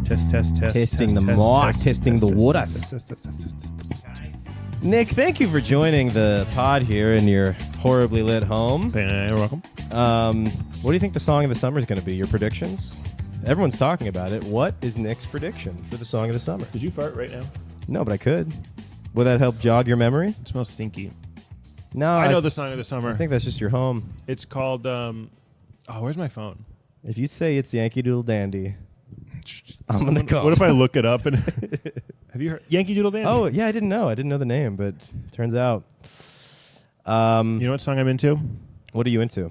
Test. Testing the mic, testing the waters. Nick, thank you for joining the pod here in your horribly lit home. You're welcome. What do you think the song of the summer is going to be? Your predictions? Everyone's talking about it. What is Nick's prediction for the song of the summer? Did you fart right now? No, but I could. Would that help jog your memory? It smells stinky. No, I know the song of the summer. I think that's just your home. It's called, where's my phone? If you say it's Yankee Doodle Dandy, I'm going to come. What if I look it up and... Have you heard Yankee Doodle Dandy? Oh, yeah, I didn't know. I didn't know the name, but turns out. You know what song I'm into? What are you into?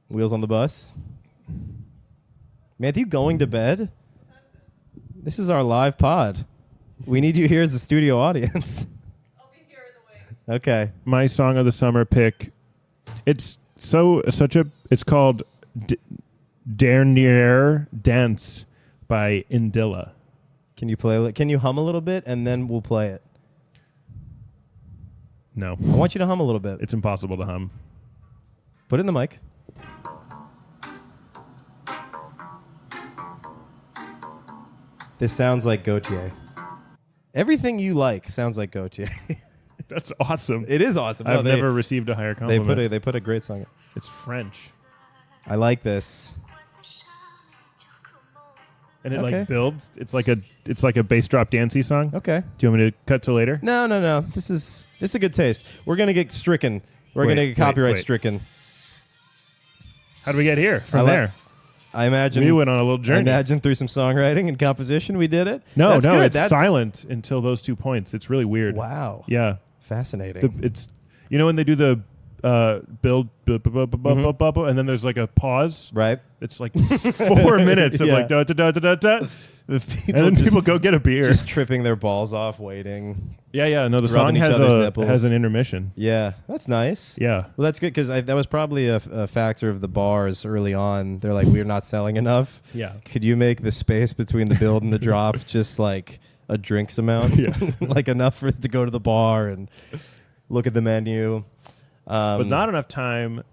Wheels on the Bus? Matthew, going to bed? This is our live pod. We need you here as a studio audience. I'll be here in the wings. Okay. My song of the summer pick. It's called Dernier Dance by Indilla. Can you hum a little bit and then we'll play it? No. I want you to hum a little bit. It's impossible to hum. Put it in the mic. This sounds like Gautier. Everything you like sounds like Gautier. That's awesome. It is awesome. I've never received a higher compliment. They put a great song. It's French. I like this. And it Okay. like builds. It's like a bass drop dancey song. Okay. Do you want me to cut to later? No. This is a good taste. We're gonna get stricken. We're gonna get copyright stricken. How do we get here from there? I imagine We went on a little journey. I imagine through some songwriting and composition we did it. No, That's good. it's silent until those 2 points. It's really weird. Wow. Yeah. Fascinating. It's when they do the build, and then there's like a pause. Right. It's like 4 minutes of like da da da da da da. And then people go get a beer. Just tripping their balls off, waiting. Yeah. No, the song Rubbing each other's nipples. has an intermission. Yeah, that's nice. Yeah. Well, that's good because that was probably a factor of the bars early on. They're like, we're not selling enough. Yeah. Could you make the space between the build and the drop just like a drinks amount? Yeah. Like enough for it to go to the bar and look at the menu. But not enough time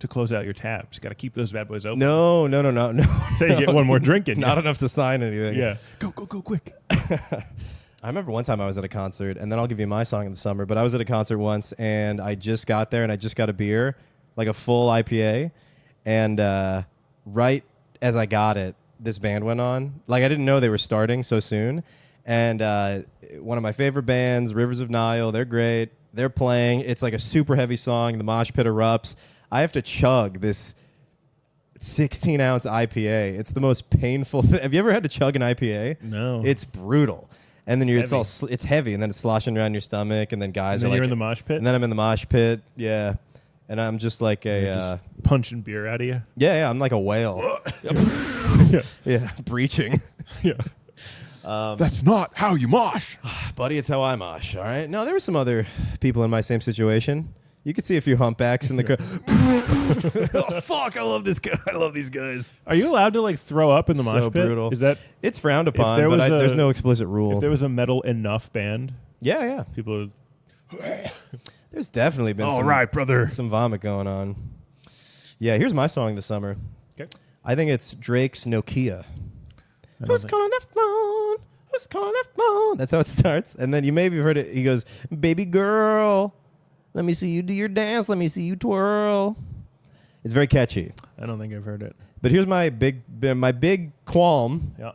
to close out your tabs. You got to keep those bad boys open. No. So you get one more drink in. Not enough to sign anything. Yeah. Go quick. I remember one time I was at a concert, and then I'll give you my song of the summer, but I was at a concert once, and I just got there, and I just got a beer, like a full IPA, and right as I got it, this band went on. Like, I didn't know they were starting so soon, and one of my favorite bands, Rivers of Nile, they're great. They're playing. It's like a super heavy song. The mosh pit erupts. I have to chug this 16-ounce IPA. It's the most painful thing. Have you ever had to chug an IPA? No. It's brutal. And then it's heavy, and then it's sloshing around your stomach, and then guys And then are you're like, in the mosh pit? and then I'm in the mosh pit, yeah, and I'm just like Just punching beer out of you. yeah, I'm like a whale, yeah, breaching, Yeah. That's not how you mosh. buddy. It's how I mosh. All right. No, there were some other people in my same situation. You could see a few humpbacks in the crowd. Oh, fuck! I love this guy. I love these guys. Are you allowed to like throw up in the mosh So pit? brutal. Is that It's frowned upon, there but was there's no explicit rule. if there was a metal enough band? Yeah. People There's definitely been all right, brother. some vomit going on. Yeah, here's my song this summer. Okay. I think it's Drake's Nokia. Who's calling that phone? Who's calling that phone? That's how it starts. And then you maybe have heard it. He goes, baby girl, let me see you do your dance. Let me see you twirl. It's very catchy. I don't think I've heard it. But here's my big qualm Yeah.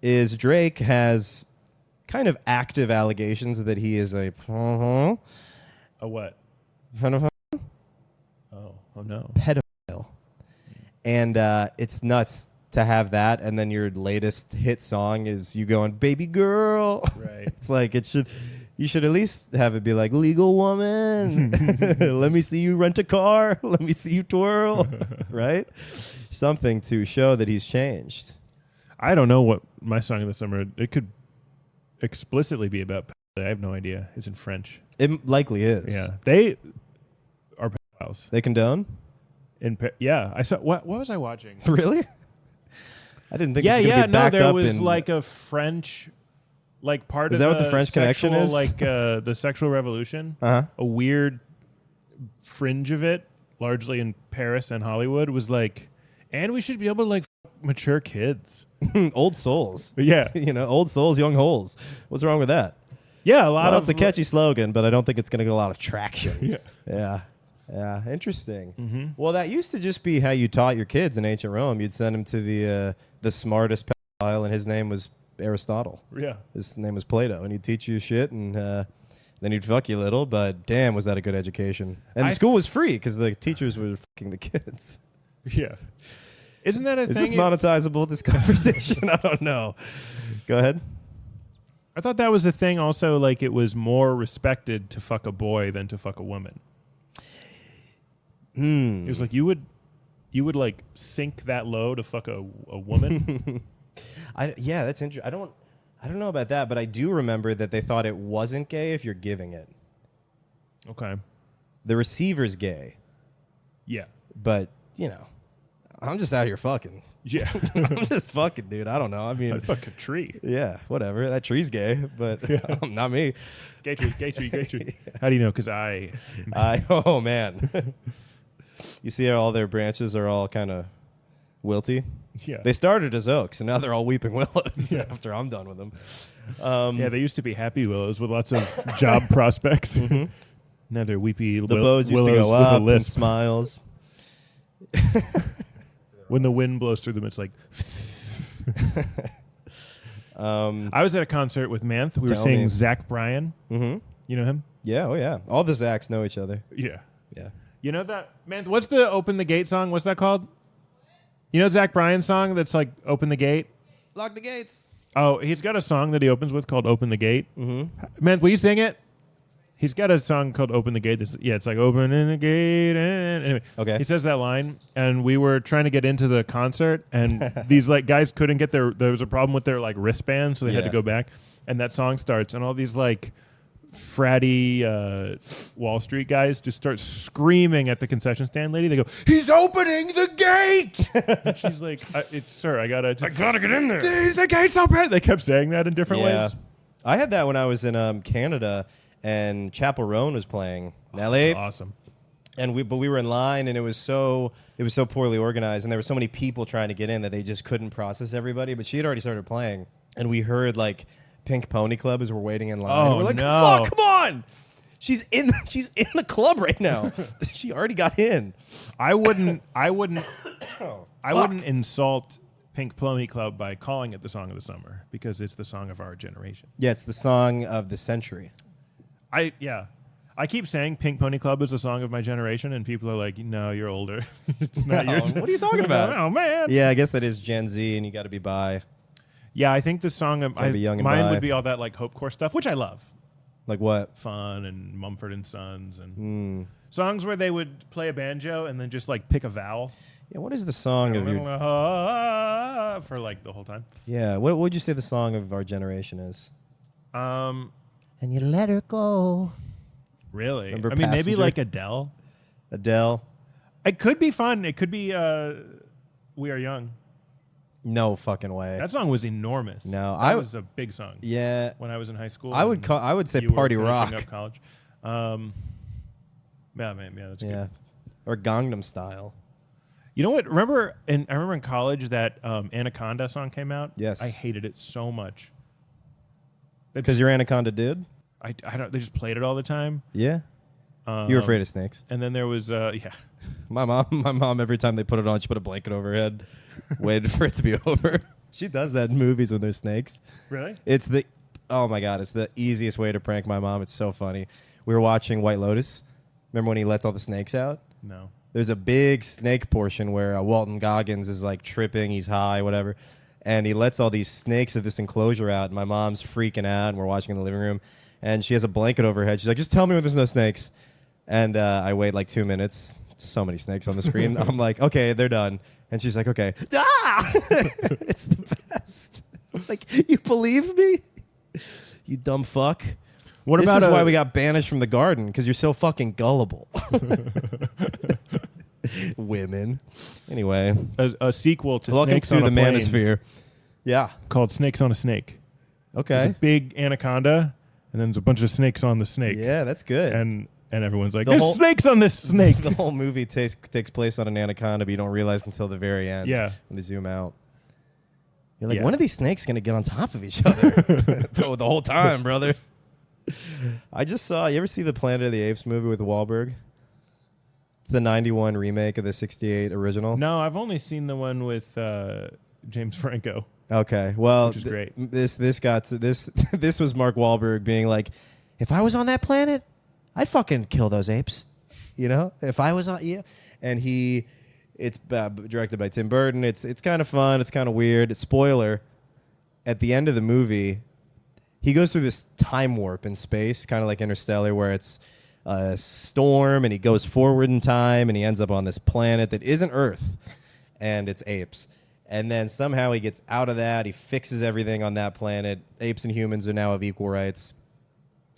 is Drake has kind of active allegations that he is a A what? Oh no. pedophile. And it's nuts to have that, and then your latest hit song is you going, baby girl. Right. It's like you should at least have it be like, legal woman. Let me see you rent a car. Let me see you twirl. Right? Something to show that he's changed. I don't know what my song of the summer. It could explicitly be about. I have no idea. It's in French. It likely is. Yeah, they are pedophiles. They condone? Yeah, I saw. What was I watching? Really? I didn't think. It was gonna be No, backed there up was in, like a French, like part Is of that what the French Connection sexual, is? like the sexual revolution. Uh-huh. A weird fringe of it, largely in Paris and Hollywood, was like, and we should be able to like mature kids. Old souls. Yeah. Old souls, young holes. What's wrong with that? Yeah, a lot of... It's a catchy slogan, but I don't think it's going to get a lot of traction. Yeah. Yeah, interesting. Mm-hmm. Well, that used to just be how you taught your kids in ancient Rome. You'd send them to the smartest pedophile, and his name was Aristotle. Yeah. His name was Plato, and he'd teach you shit, and then he'd fuck you a little, but damn, was that a good education. And the school was free because the teachers were fucking the kids. Yeah. Isn't that a Is thing? this monetizable, this conversation? I don't know. Go ahead. I thought that was a thing also, like it was more respected to fuck a boy than to fuck a woman. It was like you would like sink that low to fuck a woman. Yeah, that's interesting. I don't know about that, but I do remember that they thought it wasn't gay if you're giving it. Okay. The receiver's gay, Yeah. but I'm just out here fucking. Yeah. I'm just fucking, dude. I don't know. I mean, I'd fuck a tree. yeah, whatever. That tree's gay, but not me. Gay tree. How do you know? Because Oh man. You see how all their branches are all kind of wilty? Yeah. They started as oaks, and now they're all weeping willows after I'm done with them. Yeah, they used to be happy willows with lots of job prospects. Mm-hmm. Now they're weepy The bows used to willows go with a up and lisp. smiles. When the wind blows through them, it's like... I was at a concert with Manth. We were Tell seeing me. Zach Bryan. Mm-hmm. You know him? Yeah, oh yeah. All the Zacks know each other. Yeah. Yeah. You know that, man? What's the Open the Gate song? What's that called? You know Zach Bryan's song that's like Open the Gate? Lock the gates. Oh, he's got a song that he opens with called Open the Gate. Mm-hmm. Man, will you sing it? He's got a song called Open the Gate. It's like Open in the Gate. And anyway, Okay. he says that line, and we were trying to get into the concert, and these like guys couldn't get there was a problem with their like wristbands, so they had to go back. And that song starts, and all these like fratty Wall Street guys just start screaming at the concession stand lady. They go, "He's opening the gate!" And she's like, "Sir, I gotta get in there. The gate's open." They kept saying that in different ways. I had that when I was in Canada, and Chapel Roan was playing. That's awesome. And we were in line, and it was so poorly organized, and there were so many people trying to get in that they just couldn't process everybody. But she had already started playing, and we heard like Pink Pony Club as we're waiting in line. Oh, we're like, no. fuck, come on. She's in the club right now. She already got in. I wouldn't insult Pink Pony Club by calling it the song of the summer because it's the song of our generation. Yeah, it's the song of the century. I keep saying Pink Pony Club is the song of my generation, and people are like, "No, you're older. It's not your What are you talking about? Oh man. Yeah, I guess that is Gen Z, and you got to be bi. Yeah, I think the song of Gotta be young and mine bi. would be all that like hopecore stuff, which I love. Like what? Fun and Mumford and Sons and songs where they would play a banjo and then just like pick a vowel. Yeah, what is the song of your... for like the whole time. Yeah, what would you say the song of our generation is? And you let her go. really, Remember I mean, maybe Passenger? like Adele. Adele. It could be fun. It could be We Are Young. No fucking way. That song was enormous. No, that was a big song. Yeah. When I was in high school, I would say you were Party finishing Rock. up college. Yeah, man, yeah, that's Yeah. good. Or Gangnam Style. You know what? I remember in college that Anaconda song came out. Yes. I hated it so much. Because your Anaconda did? I don't. They just played it all the time. Yeah. You were afraid of snakes. And then there was yeah. My mom, every time they put it on, she put a blanket over her head, waited for it to be over. She does that in movies when there's snakes. Really? Oh my God, it's the easiest way to prank my mom. It's so funny. We were watching White Lotus. Remember when he lets all the snakes out? No. There's a big snake portion where Walton Goggins is like tripping, he's high, whatever. And he lets all these snakes at this enclosure out. And my mom's freaking out, and we're watching in the living room. And she has a blanket over her head. She's like, just tell me when there's no snakes. And I wait like 2 minutes. So many snakes on the screen. I'm like, okay, they're done. And she's like, okay. Ah! It's the best. Like, you believe me? You dumb fuck. What This about is why we got banished from the garden, because you're so fucking gullible. Women. Anyway. a sequel to Welcome Snakes to on the a Plane Manosphere. Yeah. called Snakes on a Snake. There's a Okay. big anaconda, and then there's a bunch of snakes on the snake. Yeah, that's good. And everyone's like, The there's whole- snakes on this snake. The whole movie takes place on an anaconda, but you don't realize until the very end. Yeah. When they zoom out. You're like, when are these snakes going to get on top of each other? the whole time, brother. I just saw, you ever see the Planet of the Apes movie with Wahlberg? It's the 91 remake of the 68 original. No, I've only seen the one with James Franco. Okay, well, which is great. This was Mark Wahlberg being like, if I was on that planet, I'd fucking kill those apes. You know, if I was on, and it's directed by Tim Burton. It's kind of fun. It's kind of weird. Spoiler: at the end of the movie, he goes through this time warp in space, kind of like Interstellar, where it's a storm, and he goes forward in time, and he ends up on this planet that isn't Earth, and it's apes. And then somehow he gets out of that. He fixes everything on that planet. Apes and humans are now of equal rights.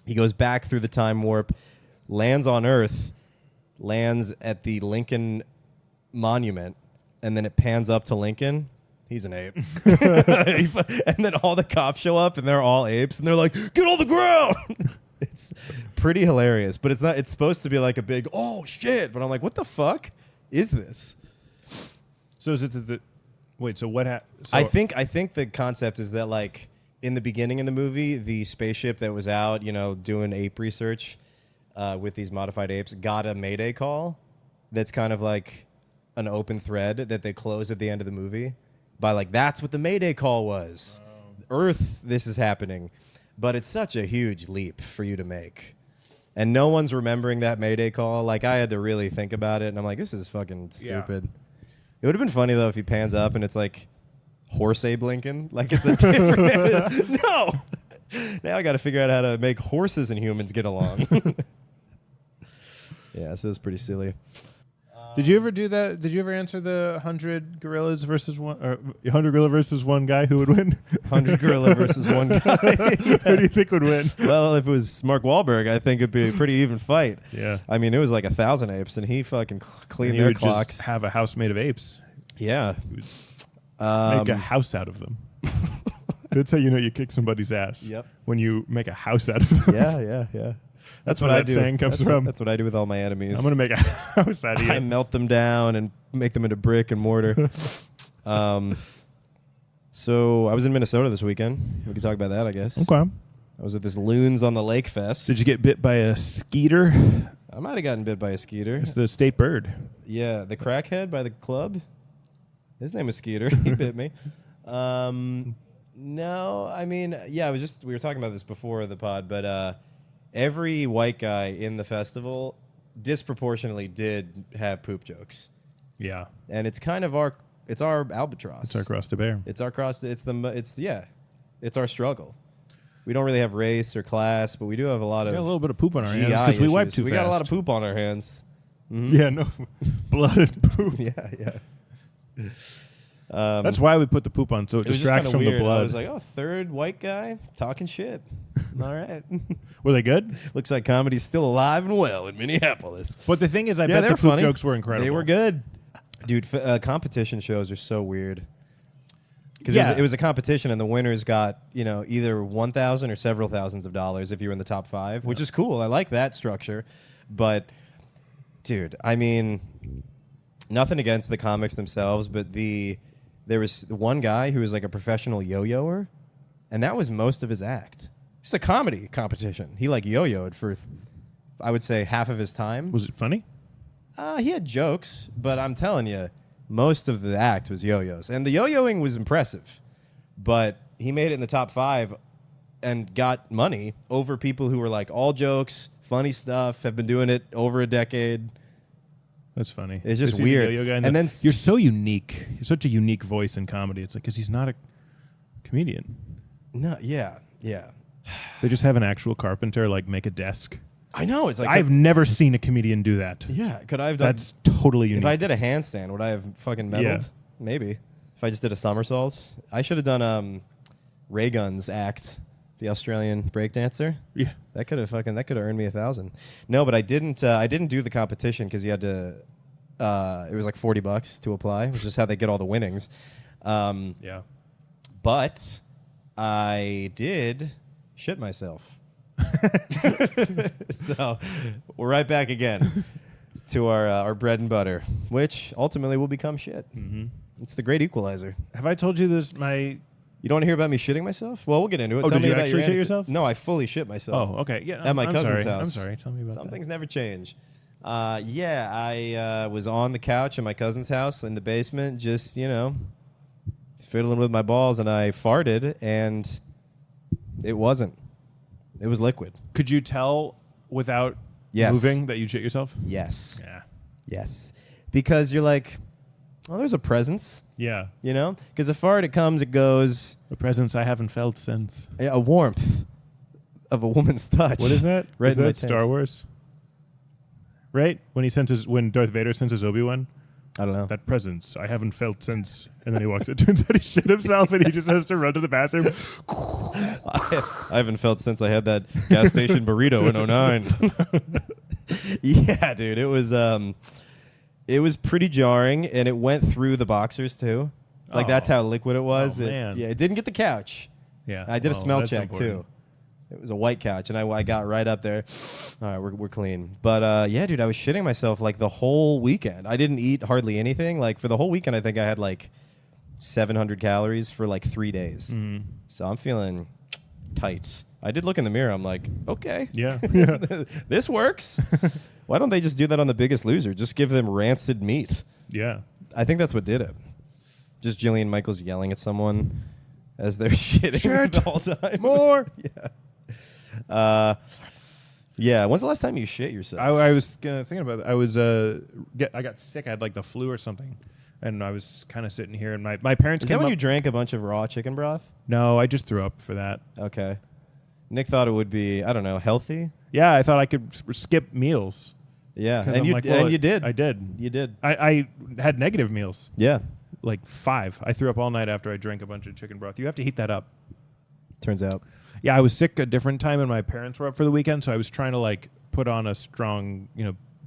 He goes back through the time warp, lands on Earth, lands at the Lincoln Monument, and then it pans up to Lincoln. He's an ape. And then all the cops show up, and they're all apes, and they're like, get on the ground! It's pretty hilarious, but it's not. It's supposed to be like a big, oh, shit. But I'm like, what the fuck is this? So is it the wait, so what happened? So I think the concept is that, like, in the beginning of the movie, the spaceship that was out, doing ape research with these modified apes got a Mayday call that's kind of like an open thread that they close at the end of the movie by, like, that's what the Mayday call was. Earth, this is happening. But it's such a huge leap for you to make. And no one's remembering that Mayday call. Like, I had to really think about it, and I'm like, this is fucking stupid. Yeah. It would have been funny, though, if he pans up and it's like horse Abe Lincoln. Like, it's a different... No! Now I got to figure out how to make horses and humans get along. Yeah, so it was pretty silly. Did you ever do that? Did you ever answer the 100 gorillas versus one, or 100 gorilla versus one guy? Who would win? 100 gorilla versus one guy. Who do you think would win? Well, if it was Mark Wahlberg, I think it'd be a pretty even fight. Yeah. I mean, it was like 1,000 apes, and he fucking cleaned their clocks. Just have a house made of apes. Yeah. Make a house out of them. That's how you know you kick somebody's ass. Yep. When you make a house out of them. Yeah. That's what I do. Saying comes from. That's what I do with all my enemies. I'm going to make a house out of you. I melt them down and make them into brick and mortar. So I was in Minnesota this weekend. We can talk about that, I guess. Okay. I was at this Loons on the Lake Fest. Did you get bit by a skeeter? I might have gotten bit by a skeeter. It's the state bird. Yeah, the crackhead by the club. His name was Skeeter. He bit me. No, I mean, yeah, we were talking about this before the pod, but every white guy in the festival disproportionately did have poop jokes. Yeah. And it's kind of our albatross. It's our cross to bear. It's our struggle. We don't really have race or class, but we do have a lot of... We got a little bit of poop on our hands because we wipe too fast. We got a lot of poop on our hands. Mm-hmm. Yeah, no. Blood and poop. Yeah. That's why we put the poop on, so it distracts from the blood. I was like, oh, third white guy talking shit. All right. Were they good? Looks like comedy's still alive and well in Minneapolis. But the thing is, I bet the poop jokes were incredible. They were good. Dude, competition shows are so weird. Because it was a competition, and the winners got, either $1,000 or several thousands of dollars if you were in the top 5, which is cool. I like that structure. But, dude, I mean, nothing against the comics themselves, but there was one guy who was like a professional yo-yoer, and that was most of his act. It's a comedy competition. He like yo-yoed for, I would say, half of his time. Was it funny? He had jokes, but I'm telling you, most of the act was yo-yos. And the yo-yoing was impressive, but he made it in the top 5 and got money over people who were like all jokes, funny stuff, have been doing it over a decade. That's funny. It's just weird. And then you're so unique. You're such a unique voice in comedy. It's like, because he's not a comedian. No, yeah. They just have an actual carpenter like make a desk. I know. It's like I've never seen a comedian do that. Yeah, could I have done? That's totally unique. If I did a handstand, would I have fucking medaled? Yeah. Maybe. If I just did a somersault, I should have done Ray Gun's act, the Australian breakdancer. Yeah, that could have earned me $1,000. No, but I didn't do the competition because you had to. It was like $40 to apply, which is how they get all the winnings. Yeah, but I did shit myself. So we're right back again to our bread and butter, which ultimately will become shit. Mm-hmm. It's the great equalizer. Have I told you this? My You don't want to hear about me shitting myself? Well, we'll get into it. Oh, Tell did me you about actually your shit yourself? No, I fully shit myself. Oh, okay. Yeah. At my cousin's sorry. house. I'm sorry. Tell me about Some things never change. I was on the couch in my cousin's house in the basement, just, fiddling with my balls, and I farted, and it wasn't. It was liquid. Could you tell without moving that you shit yourself? Yes. Yeah. Yes. Because you're like, oh, there's a presence, Yeah. Because a fart, it comes, it goes. A presence I haven't felt since. A warmth of a woman's touch. What is that? Right Is in my that Star taint. Wars? Right? When Darth Vader sends his Obi-Wan? I don't know. That presence I haven't felt since. And then he walks. It turns out he shit himself and he just has to run to the bathroom. I haven't felt since I had that gas station burrito in 09. Yeah, dude. It was pretty jarring, and it went through the boxers, too. Like, that's how liquid it was. Oh, man. It didn't get the couch. Yeah. I did a smell that's check, important. too. It was a white couch, and I got right up there. All right, we're clean. But, yeah, dude, I was shitting myself, like, the whole weekend. I didn't eat hardly anything. Like, for the whole weekend, I think I had, like, 700 calories for, like, 3 days. Mm-hmm. So I'm feeling tight. I did look in the mirror. I'm like, okay. Yeah. This works. Why don't they just do that on The Biggest Loser? Just give them rancid meat. Yeah. I think that's what did it. Just Jillian Michaels yelling at someone as they're shitting the whole time. More. Yeah. Yeah. When's the last time you shit yourself? I was thinking about it. I got sick. I had like the flu or something. And I was kind of sitting here, and my parents Is came that when up. you drank a bunch of raw chicken broth? No, I just threw up for that. Okay. Nick thought it would be, I don't know, healthy? Yeah, I thought I could skip meals. Yeah. 'Cause And I'm you, like, well, and you did. I did. You did. I had negative meals, Yeah. like 5. I threw up all night after I drank a bunch of chicken broth. You have to heat that up. Turns out. Yeah, I was sick a different time, and my parents were up for the weekend, so I was trying to like put on a strong,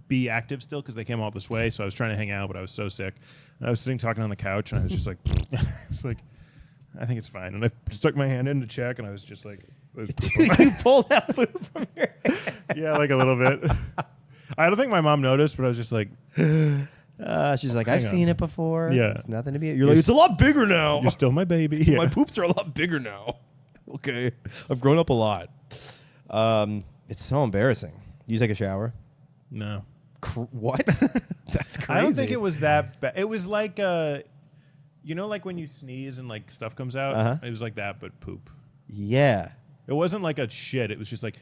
be active still because they came all this way. So I was trying to hang out, but I was so sick. And I was sitting talking on the couch, and I was just like, it's like, I think it's fine. And I stuck my hand in to check, and I was just like, You pulled out poop from your yeah, like a little bit. I don't think my mom noticed, but I was just like, she's like, I've Hang seen on. it before. Yeah. It's nothing to be. You're like, it's a lot bigger now. "You're still my baby." Yeah. My poops are a lot bigger now. Okay. I've grown up a lot. It's so embarrassing. You take a shower? No, What? That's crazy. I don't think it was that bad. It was like, like when you sneeze and like stuff comes out. Uh-huh. It was like that, but poop. Yeah. It wasn't like a shit. It was just like,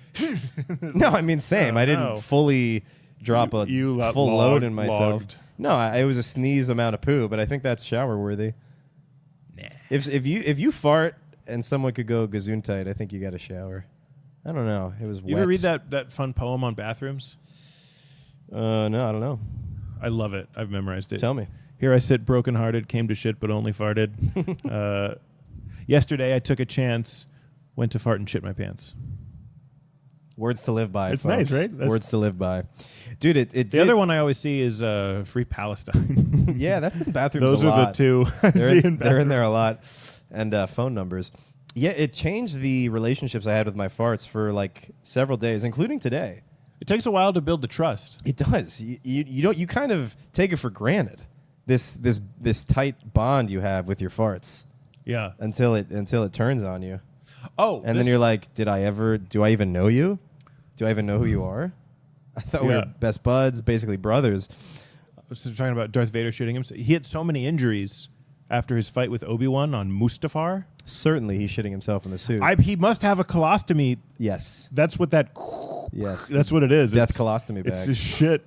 No, I mean, same. Oh, I didn't no. fully drop a You full load in myself. logged. No, it was a sneeze amount of poo, but I think that's shower worthy. Nah. If you fart and someone could go gazoon-tight, I think you got to shower. I don't know. It was wet. You ever read that fun poem on bathrooms? No, I don't know. I love it. I've memorized it. Tell me. Here I sit brokenhearted, came to shit but only farted. Yesterday I took a chance, went to fart and shit my pants. Words to live by. It's folks. nice, right? Words to live by. Dude, The other one I always see is Free Palestine. Yeah, that's in bathrooms Those a are lot. the two I see in They're in bathrooms. there a lot. And phone numbers. Yeah, it changed the relationships I had with my farts for like several days, including today. It takes a while to build the trust. It does. You kind of take it for granted. This tight bond you have with your farts Yeah. until it turns on you. Oh, And then you're like, do I even know you? Do I even know who you are? I thought we Yeah. were best buds, basically brothers. I was just talking about Darth Vader shooting him. He had so many injuries after his fight with Obi-Wan on Mustafar. Certainly he's shitting himself in the suit. He must have a colostomy. Yes. That's what that. Yes. That's what it is. Death It's- colostomy bag. It's just shit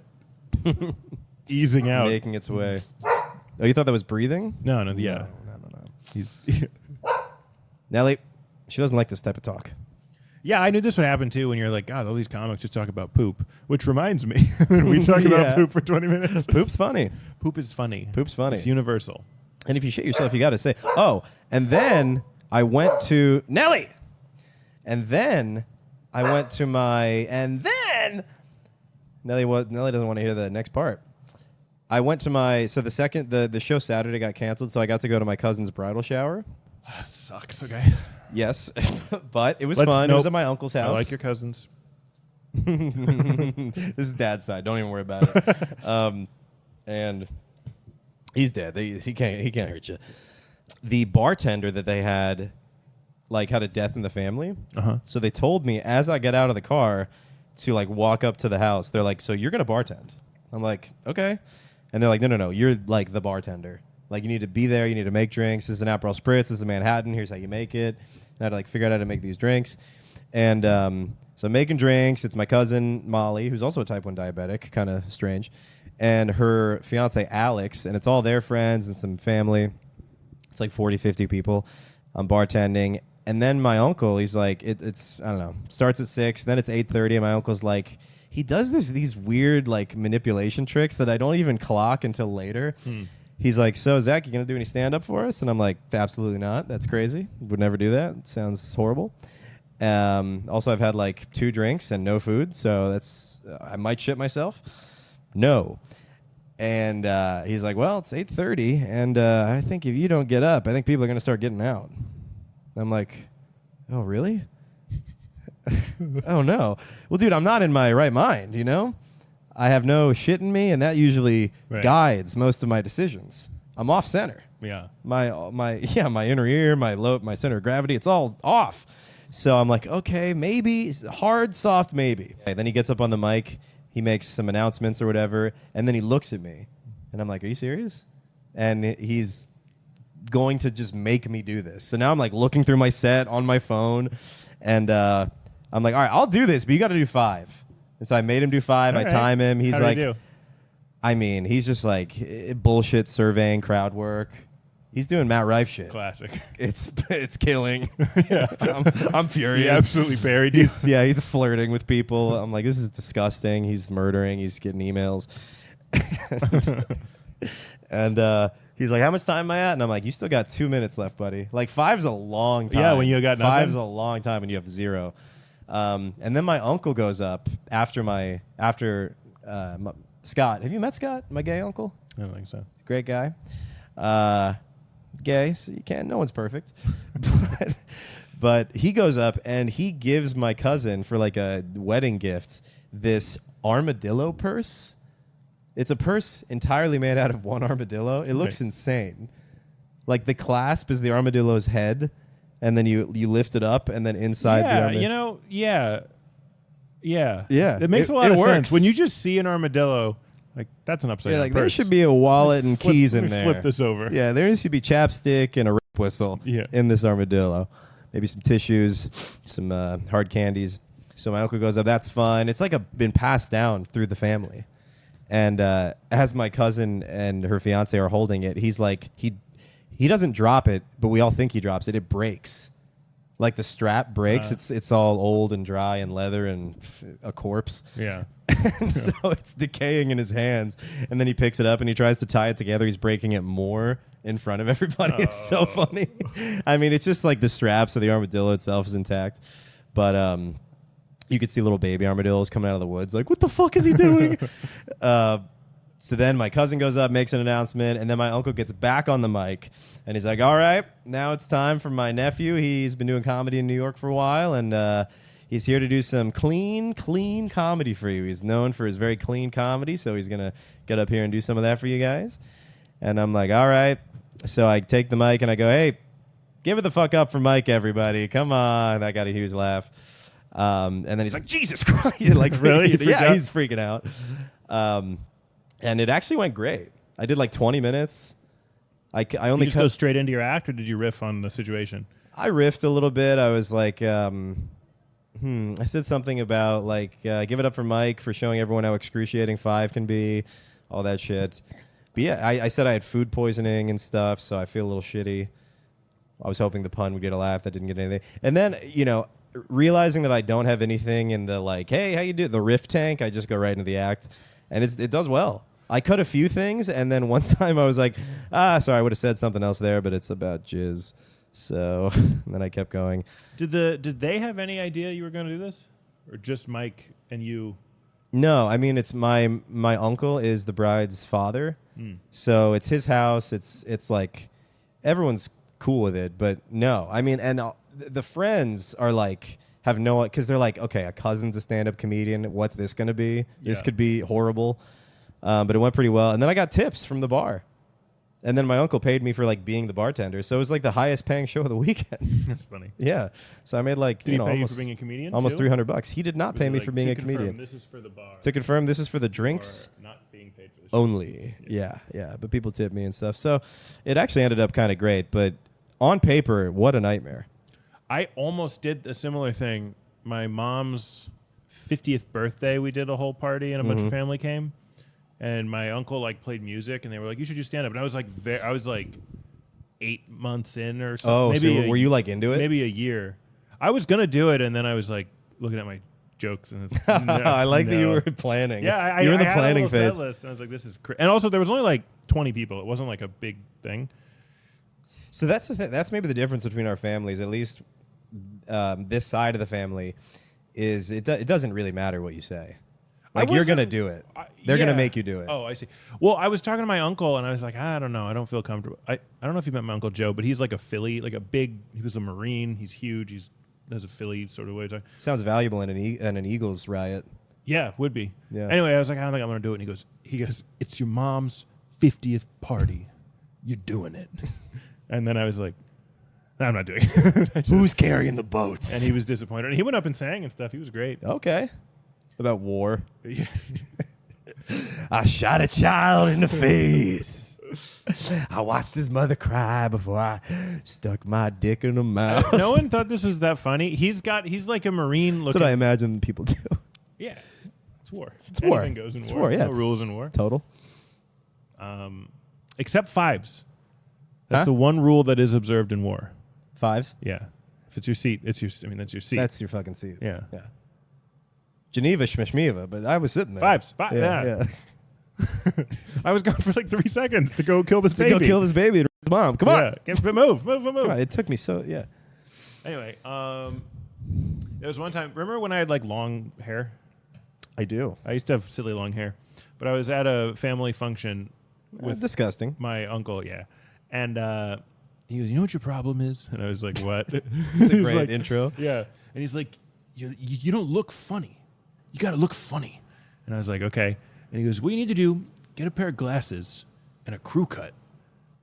easing out. Making its way. Oh, you thought that was breathing? No, yeah. No. He's. Nelly, she doesn't like this type of talk. Yeah, I knew this would happen too. When you're like, God, all these comics just talk about poop, which reminds me, we talk Yeah. about poop for 20 minutes. Poop's funny. Poop is funny. Poop's funny. It's universal. And if you shit yourself, you got to say, oh, and then I went to Nelly. And then I went to and then Nelly doesn't want to hear the next part. I went to the show Saturday got canceled, so I got to go to my cousin's bridal shower. That sucks. Okay. Yes, but it was Let's- fun. It was nope. at my uncle's house. I like your cousins. This is Dad's side. Don't even worry about it. And he's dead. He can't hurt you. The bartender that they had like had a death in the family. Uh-huh. So they told me as I get out of the car to like walk up to the house. They're like, so you're going to bartend. I'm like, okay. And they're like, no, you're like the bartender. Like you need to be there. You need to make drinks. This is an Aperol Spritz. This is a Manhattan. Here's how you make it. And I had to like figure out how to make these drinks. And so I'm making drinks. It's my cousin Molly, who's also a type 1 diabetic, kind of strange, and her fiance Alex. And it's all their friends and some family. It's like 40, 50 people. I'm bartending. And then my uncle, he's like, it's I don't know, starts at 6, then it's 8:30, and my uncle's like, he does these weird like manipulation tricks that I don't even clock until later. He's like, so Zach, you gonna do any stand-up for us? And I'm like, absolutely not. That's crazy. Would never do that. It sounds horrible. Also, I've had like 2 drinks and no food, so that's I might shit myself. No. And he's like, well, it's 8:30, and I think if you don't get up, I think people are gonna start getting out. I'm like, oh, really? Oh, no. Well, dude, I'm not in my right mind, you know? I have no shit in me, and that usually guides most of my decisions. I'm off center. Yeah. My inner ear, my center of gravity, it's all off. So I'm like, okay, maybe, hard, soft, maybe. Okay, then he gets up on the mic, he makes some announcements or whatever, and then he looks at me, and I'm like, are you serious? And he's going to just make me do this. So now I'm like looking through my set on my phone, and I'm like, all right, I'll do this, but you got to do 5. And so I made him do 5. All I time him. He's like, I mean, he's just like bullshit surveying crowd work. He's doing Matt Rife shit. Classic. It's killing. Yeah. I'm furious. He absolutely buried you. He's flirting with people. I'm like, this is disgusting. He's murdering. He's getting emails. And he's like, how much time am I at? And I'm like, you still got 2 minutes left, buddy. Like 5's a long time. Yeah, when you got nothing. 5's a long time when you have 0. And then my uncle goes up after Scott. Have you met Scott, my gay uncle? I don't think so. Great guy. Gay, so you can't. No one's perfect. But he goes up and he gives my cousin for like a wedding gift this armadillo purse. It's a purse entirely made out of one armadillo. It looks insane. Like the clasp is the armadillo's head, and then you lift it up, and then inside the armadillo. Yeah. It makes It a lot of works. sense. When you just see an armadillo, like that's an upside down like purse. there should be a wallet and keys in there. Flip this over. Yeah, there should be chapstick and a rip whistle in this armadillo. Maybe some tissues, some hard candies. So my uncle goes up. That's fun. It's like been passed down through the family. And as my cousin and her fiance are holding it, he's like, he doesn't drop it, but we all think he drops it. It breaks. Like the strap breaks. It's all old and dry and leather and a corpse. Yeah. And so it's decaying in his hands. And then he picks it up and he tries to tie it together. He's breaking it more in front of everybody. It's so funny. I mean, it's just like the strap, so the armadillo itself is intact. But you could see little baby armadillos coming out of the woods. Like, what the fuck is he doing? So then my cousin goes up, makes an announcement, and then my uncle gets back on the mic, and he's like, all right, now it's time for my nephew. He's been doing comedy in New York for a while, and he's here to do some clean comedy for you. He's known for his very clean comedy, so he's going to get up here and do some of that for you guys. And I'm like, all right. So I take the mic, and I go, hey, give it the fuck up for Mike, everybody. Come on. I got a huge laugh. And then he's like, Jesus Christ. Like, really? Yeah, he's freaking out. And it actually went great. I did like 20 minutes. I only Did you just go straight into your act, or did you riff on the situation? I riffed a little bit. I was like, I said something about like, give it up for Mike for showing everyone how excruciating 5 can be, all that shit. But yeah, I said I had food poisoning and stuff, so I feel a little shitty. I was hoping the pun would get a laugh. That didn't get anything. And then, realizing that I don't have anything in the like, hey, how you do the riff tank, I just go right into the act. And it does well. I cut a few things, and then one time I was like, sorry, I would have said something else there, but it's about jizz. So and then I kept going. Did they have any idea you were going to do this? Or just Mike and you? No, I mean, it's my uncle is the bride's father. So it's his house. It's like everyone's cool with it, but no. I mean, and the friends are like, have no, because they're like, okay, a cousin's a stand-up comedian. What's this going to be? This could be horrible. But it went pretty well. And then I got tips from the bar. And then my uncle paid me for like being the bartender, so it was like the highest paying show of the weekend. That's funny. Yeah, so I made like Did he pay you almost for being a comedian? almost too? $300. He did not Was pay it me like, for being to a confirm, comedian. This is for the bar. To confirm, this is for the drinks Or not being paid for the show. only. Yeah, but people tip me and stuff. So it actually ended up kind of great, but on paper, what a nightmare. I almost did a similar thing. My mom's 50th birthday, we did a whole party and a bunch of family came. And my uncle like played music and they were like, you should do stand up. And I was like 8 months in or something. Oh, maybe so were you like into it? Maybe a year. I was going to do it and then I was like looking at my jokes and it's, I like that you were planning. Yeah, you were in the had planning a little phase. set list and I was like, this is and also there was only like 20 people. It wasn't like a big thing. So that's the thing. That's maybe the difference between our families. At least this side of the family is it doesn't really matter what you say. Like you're gonna do it. They're gonna make you do it. Oh, I see. Well, I was talking to my uncle, and I was like, I don't know, I don't feel comfortable. I don't know if you met my uncle Joe, but he's like a Philly, like a big. He was a Marine. He's huge. Does a Philly sort of way of talking. Sounds valuable in an Eagles riot. Yeah, would be. Yeah. Anyway, I was like, I don't think I'm gonna do it. And he goes, it's your mom's 50th party. You're doing it. And then I was like, no, I'm not doing it. Who's carrying the boats? And he was disappointed. And he went up and sang and stuff. He was great. Okay. About war. Yeah. I shot a child in the face. I watched his mother cry before I stuck my dick in her mouth. No one thought this was that funny. He's like a Marine That's looking. what I imagine people do. Yeah. It's war. It's war. Anything goes in It's war. war, yeah, No it's- rules in war. Total. Except fives. That's Huh? the one rule that is observed in war. Fives. Yeah. If it's your seat, that's your seat. That's your fucking seat. Yeah. Yeah. Geneva Schmishmieva, but I was sitting there. Fives. Yeah. I was gone for like 3 seconds to go kill this To baby. go kill this baby and his mom. Come on. Yeah. Move. Come on. It took me so, yeah. Anyway, there was one time. Remember when I had like long hair? I do. I used to have silly long hair, but I was at a family function with Disgusting. my uncle. Yeah, and he goes, "You know what your problem is?" And I was like, "What?" It's a great intro. Yeah, and he's like, "You don't look funny. You got to look funny." And I was like, "Okay." And he goes, "What you need to do? Get a pair of glasses and a crew cut."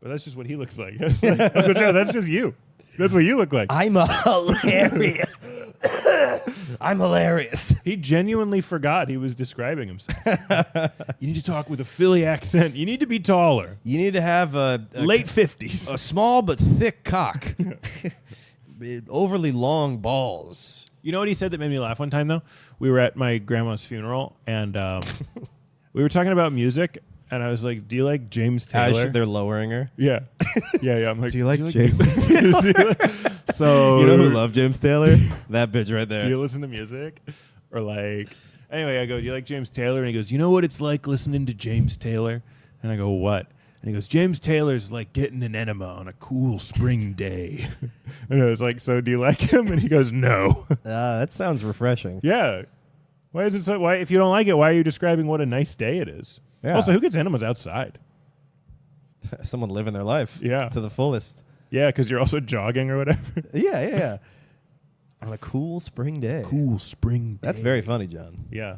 But that's just what he looks like. I was like, Uncle Joe, that's just you. That's what you look like. I'm hilarious. I'm hilarious. He genuinely forgot he was describing himself. You need to talk with a Philly accent. You need to be taller. You need to have a Late 50s. a small but thick cock. Overly long balls. You know what he said that made me laugh one time, though? We were at my grandma's funeral, and we were talking about music, and I was like, do you like James Taylor? They're lowering her. Yeah. Yeah. I'm like, Do you like James Taylor? So, You know who loved James Taylor? That bitch right there. do you listen to music? Or like, anyway, I go, do you like James Taylor? And he goes, you know what it's like listening to James Taylor? And I go, what? And he goes, James Taylor's like getting an enema on a cool spring day. And I was like, so do you like him? And he goes, no. That sounds refreshing. Yeah. Why is it so? Why, if you don't like it, why are you describing what a nice day it is? Yeah. Also, who gets enemas outside? Someone living their life Yeah. to the fullest. Yeah, because you're also jogging or whatever. Yeah. On a cool spring day. Cool spring day. That's very funny, John. Yeah.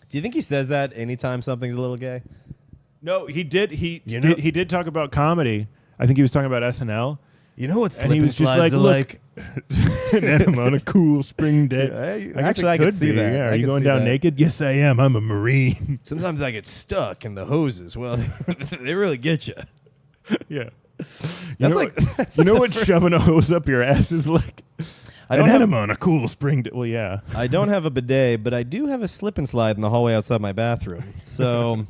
Do you think he says that anytime something's a little gay? No, he did. He You know- he did talk about comedy. I think he was talking about SNL. You know what And he slip and was just slides like, are look, like? an enema on a cool spring day. Yeah, I guess actually, it I can could see be. that. Yeah. I Are you can going see down that. naked? Yes, I am. I'm a Marine. Sometimes I get stuck in the hoses. Well, they really get you. Yeah. That's like that's you know like what shoving a hose up your ass is like? I An don't have enema on a cool spring day. Well, yeah. I don't have a bidet, but I do have a slip and slide in the hallway outside my bathroom. So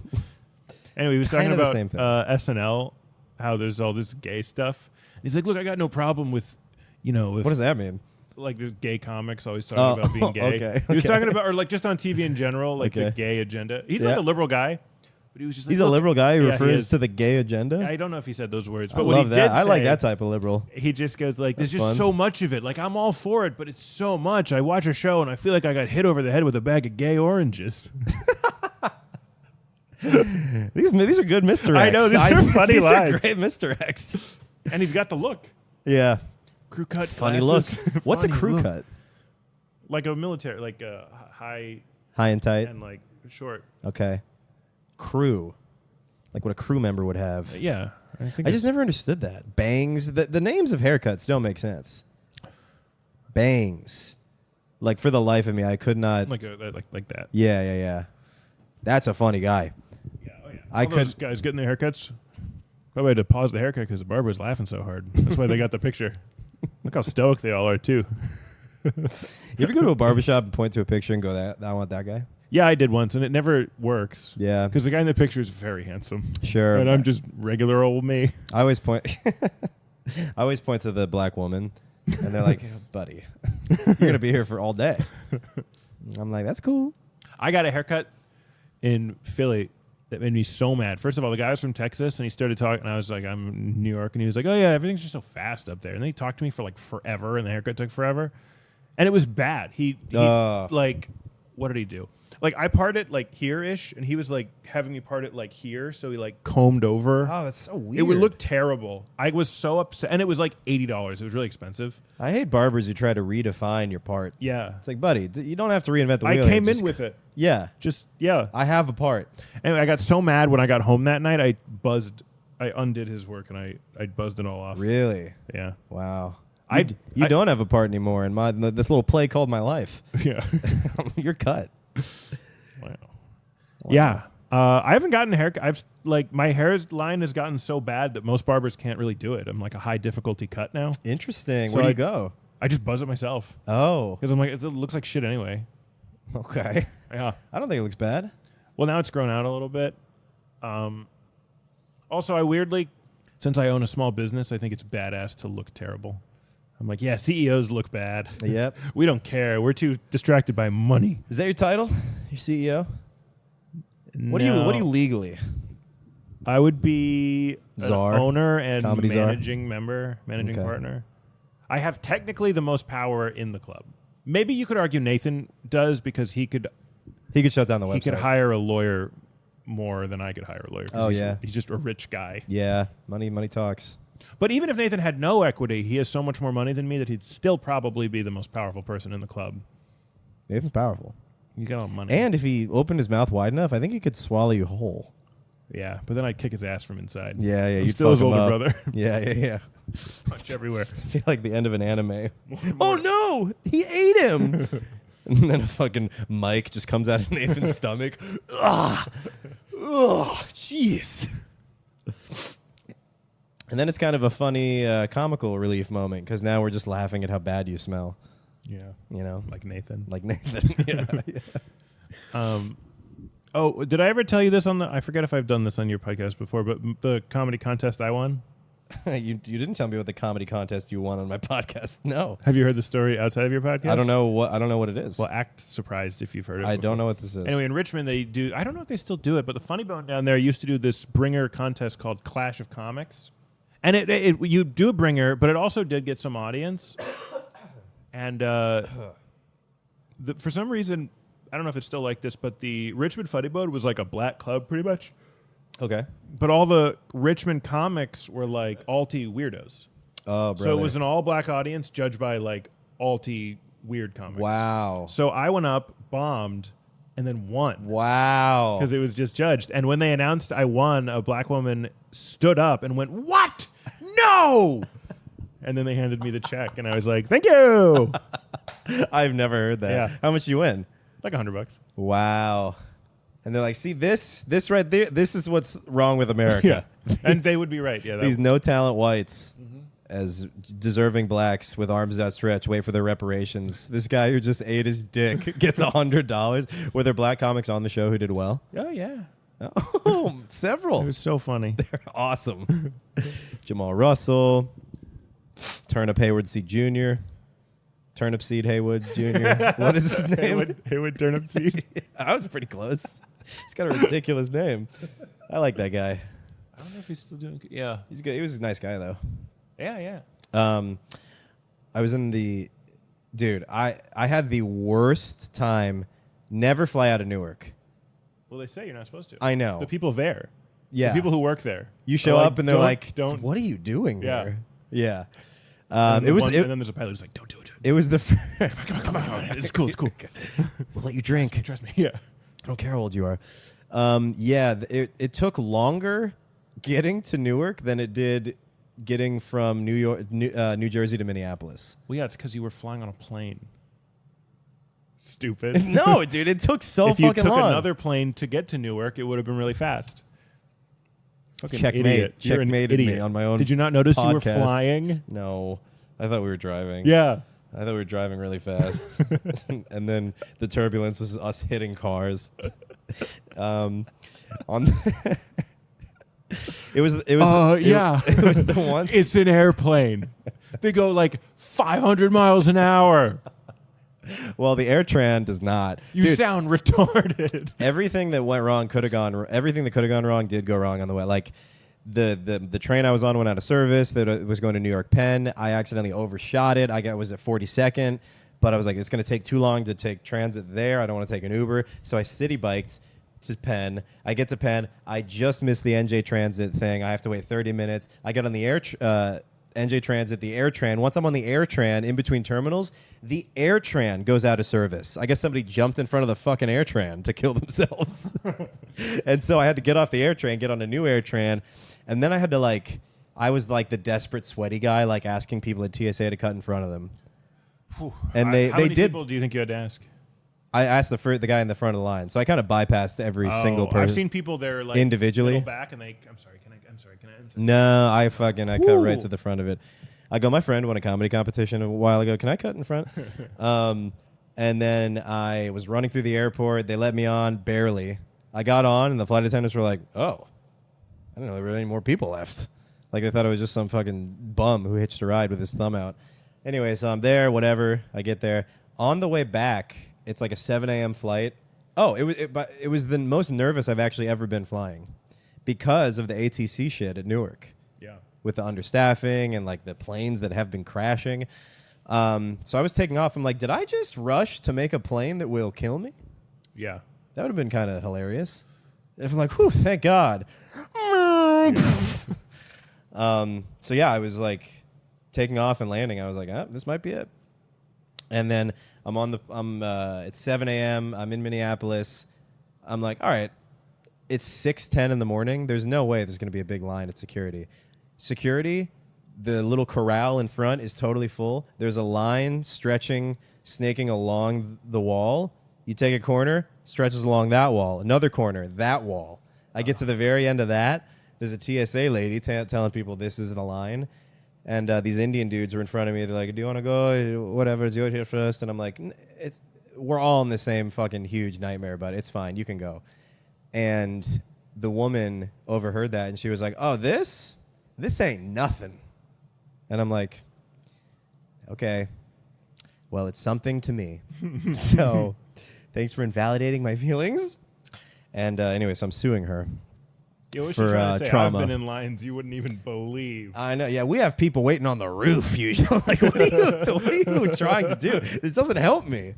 Anyway, he was talking Kinda the about same thing. SNL, how there's all this gay stuff. And he's like, look, I got no problem with, if, what does that mean? like there's gay comics always talking about being gay. Okay, He was okay. talking about, or like just on TV in general, like the Okay. gay agenda. He's Yeah. like a liberal guy, but he was just like, He's a look, liberal guy who Yeah, he refers is. to the gay agenda. I don't know if he said those words, I but what love he that. did I like say- that type of liberal. He just goes like, there's That's just fun. so much of it. Like, I'm all for it, but it's so much. I watch a show and I feel like I got hit over the head with a bag of gay oranges. These are good Mr. X. I know, these are funny these lines. are great Mr. X. And he's got the look. Yeah. Crew cut. Funny look. glasses. What's a Funny crew look. cut? Like a military, like a high High and tight. and like short. Okay. Crew. Like what a crew member would have. Yeah. I just never understood that. Bangs. The names of haircuts don't make sense. Bangs. Like, for the life of me, I could not. Like that. Yeah. That's a funny guy. Yeah, oh yeah. Those guys getting their haircuts. Probably had to pause the haircut because the barber was laughing so hard. That's why they got the picture. Look how stoic they all are, too. You ever go to a barbershop and point to a picture and go, I want that guy? Yeah, I did once, and it never works. Yeah. Because the guy in the picture is very handsome. Sure. And I'm just regular old me. I always point to the black woman, and they're like, buddy, you're going to be here for all day. I'm like, that's cool. I got a haircut in Philly that made me so mad. First of all, the guy was from Texas, and he started talking, and I was like, I'm in New York, and he was like, oh, yeah, everything's just so fast up there. And then he talked to me for, like, forever, and the haircut took forever. And it was bad. He like, what did he do? Like, I parted, like, here-ish, and he was, like, having me part it, like, here, so he, like, combed over. Oh, that's so weird. It would look terrible. I was so upset. And it was, like, $80. It was really expensive. I hate barbers who try to redefine your part. Yeah. It's like, buddy, you don't have to reinvent the wheel. I came in with it. Yeah. Yeah. I have a part. Anyway, I got so mad when I got home that night, I undid his work, and I buzzed it all off. Really? Yeah. Wow. You don't have a part anymore in this little play called my life. Yeah. You're cut. Wow. Yeah. I haven't gotten a haircut. My hairline has gotten so bad that most barbers can't really do it. I'm like a high difficulty cut now. Interesting. So Where do you go? I just buzz it myself. Oh. Because I'm like, it looks like shit anyway. Okay. Yeah. I don't think it looks bad. Well, now it's grown out a little bit. Also, I weirdly, since I own a small business, I think it's badass to look terrible. I'm like, yeah, CEOs look bad. Yep. We don't care. We're too distracted by money. Is that your title? Your CEO? What are you legally? I would be Czar? an owner and Comedy czar? managing partner. I have technically the most power in the club. Maybe you could argue Nathan does because he could shut down the website. He could hire a lawyer more than I could hire a lawyer. Oh, yeah. He's just a rich guy. Yeah. Money talks. But even if Nathan had no equity, he has so much more money than me that he'd still probably be the most powerful person in the club. Nathan's powerful. He's got all the money. And if he opened his mouth wide enough, I think he could swallow you whole. Yeah, but then I'd kick his ass from inside. Yeah. I'm still his older brother. Yeah. Punch everywhere. I feel like the end of an anime. Oh, no! He ate him! And then a fucking mic just comes out of Nathan's stomach. Ugh! Jeez! And then it's kind of a funny comical relief moment because now we're just laughing at how bad you smell. Yeah. You know? Like Nathan. Yeah. Oh, did I ever tell you this I forget if I've done this on your podcast before, but the comedy contest I won? You didn't tell me what the comedy contest you won on my podcast. No. Have you heard the story outside of your podcast? I don't know what it is. Well, act surprised if you've heard it. I don't know what this is. Anyway, in Richmond they do. I don't know if they still do it, but the Funny Bone down there used to do this bringer contest called Clash of Comics, and you do a bringer, but it also did get some audience, and for some reason. I don't know if it's still like this, but the Richmond Funny Bone was like a black club pretty much. Okay. But all the Richmond comics were like alti weirdos. Oh, brother. So it was an all black audience judged by like alti weird comics. Wow. So I went up, bombed, and then won. Wow. Because it was just judged. And when they announced I won, a black woman stood up and went, "What? No!" And then they handed me the check, and I was like, "Thank you." I've never heard that. Yeah. How much did you win? Like $100. Wow. And they're like, see, this right there, this is what's wrong with America. Yeah. And they would be right. Yeah. These no-talent whites as deserving blacks with arms outstretched wait for their reparations. This guy who just ate his dick gets $100. Were there black comics on the show who did well? Oh, yeah. Oh, several. It was so funny. They're awesome. Jamal Russell, Turnip Hayward C. Jr., Turnip Seed Haywood Jr. What is his name? Haywood Turnip Seed. I was pretty close. He's got a ridiculous name. I like that guy. I don't know if he's still doing. Yeah, He's good. He was a nice guy though. yeah. I was in the dude. I had the worst time. Never fly out of Newark. Well, they say you're not supposed to. I know. The people there. Yeah. The people who work there. You show up and they're like, "Don't." What are you doing Yeah. here? Yeah. And then there's a pilot who's like, "Don't do it." It was the. Come on. It's cool. We'll let you drink. Trust me. Yeah. I don't care how old you are. It took longer getting to Newark than it did getting from New Jersey to Minneapolis. Well, yeah, it's because you were flying on a plane. Stupid. No, dude, it took so if you fucking took long. another plane to get to Newark, it would have been really fast. Fucking Checkmate. idiot. You're an Checkmated idiot. me on my own. Did you not notice you were podcast. flying? No, I thought we were driving. Yeah. I thought we were driving really fast, and then the turbulence was us hitting cars. It was it was the one. It's an airplane. They go like 500 miles an hour. Well, the AirTran does not. You Dude, sound retarded. everything that went wrong could have gone. Everything that could have gone wrong did go wrong on the way. Like the train I was on went out of service. That was going to New York Penn. I accidentally overshot it. Was at 42nd, but I was like, it's going to take too long to take transit there. I don't want to take an Uber, so I city biked to Penn. I get to Penn. I just missed the NJ Transit thing. I have to wait 30 minutes. I get on the NJ Transit, the AirTran. Once I'm on the AirTran in between terminals, the AirTran goes out of service. I guess somebody jumped in front of the fucking AirTran to kill themselves. And so I had to get off the AirTran, get on a new AirTran, and then I had to I was like the desperate sweaty guy, like asking people at TSA to cut in front of them. Whew. And How they many did. people do you think you had to ask? I asked the guy in the front of the line, so I kind of bypassed every single person. I've seen people there like individually middle back, and I'm sorry, can I? No, I cut right to the front of it. I go, my friend won a comedy competition a while ago. Can I cut in front? And then I was running through the airport. They let me on, barely. I got on, and the flight attendants were like, oh, I didn't know there were any more people left. Like, they thought it was just some fucking bum who hitched a ride with his thumb out. Anyway, so I'm there, whatever. I get there. On the way back, it's like a 7 a.m. flight. Oh, it was the most nervous I've actually ever been flying because of the ATC shit at Newark. Yeah. With the understaffing and like the planes that have been crashing. So I was taking off. I'm like, did I just rush to make a plane that will kill me? Yeah. That would have been kind of hilarious. If I'm like, whew, thank God. So yeah, I was like taking off and landing. I was like, this might be it. And then it's 7 a.m. I'm in Minneapolis. I'm like, all right, it's 6:10 in the morning. There's no way there's going to be a big line at security. Security, the little corral in front is totally full. There's a line snaking along the wall. You take a corner, stretches along that wall. Another corner, that wall. I get to the very end of that. There's a TSA lady telling people this is the line. And these Indian dudes were in front of me. They're like, do you want to go? Whatever, do it here first. And I'm like, we're all in the same fucking huge nightmare, but it's fine. You can go. And the woman overheard that, and she was like, oh, this ain't nothing. And I'm like, okay, well, it's something to me. So thanks for invalidating my feelings. And anyway, so I'm suing her. For trauma. I've been in lines you wouldn't even believe. I know. Yeah, we have people waiting on the roof usually. Like, what are you trying to do? This doesn't help me.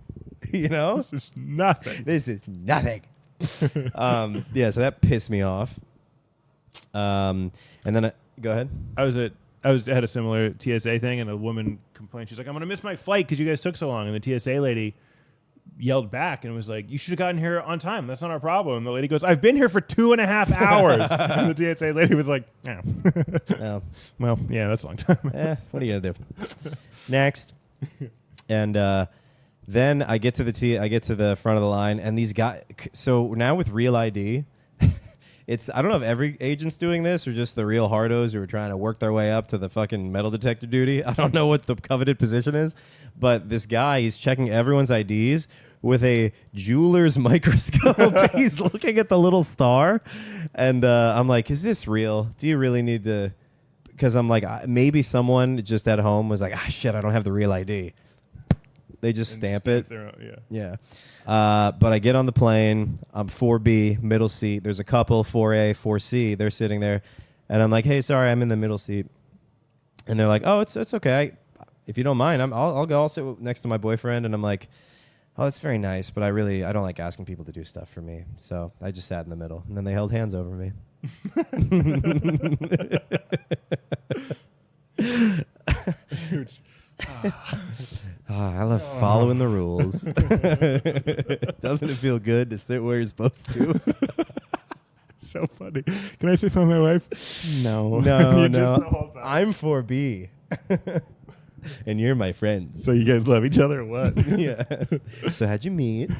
You know? This is nothing. This is nothing. Yeah, so that pissed me off. And then go ahead. I had a similar TSA thing, and a woman complained. She's like, I'm going to miss my flight because you guys took so long. And the TSA lady yelled back and was like, you should have gotten here on time. That's not our problem. And the lady goes, I've been here for 2.5 hours. And the TSA lady was like, oh. Oh. Well, yeah, that's a long time. What are you going to do? Next. And then I get to the front of the line, and these guys. So now with Real ID, I don't know if every agent's doing this or just the real hardos who are trying to work their way up to the fucking metal detector duty. I don't know what the coveted position is, but this guy, he's checking everyone's IDs with a jeweler's microscope. He's looking at the little star, and I'm like, is this real? Do you really need to? Because I'm like, maybe someone just at home was like, shit, I don't have the Real ID. They just stamp it. Yeah. But I get on the plane. I'm 4B, middle seat. There's a couple, 4A, 4C. They're sitting there. And I'm like, hey, sorry, I'm in the middle seat. And they're like, oh, it's okay. If you don't mind, I'll go. I'll sit next to my boyfriend. And I'm like, oh, that's very nice. But I don't like asking people to do stuff for me. So I just sat in the middle. And then they held hands over me. I love following the rules. Doesn't it feel good to sit where you're supposed to? So funny. Can I say for my wife? No. No, You're no. just the whole time. I'm 4B. And you're my friend. So you guys love each other or what? Yeah. So how'd you meet?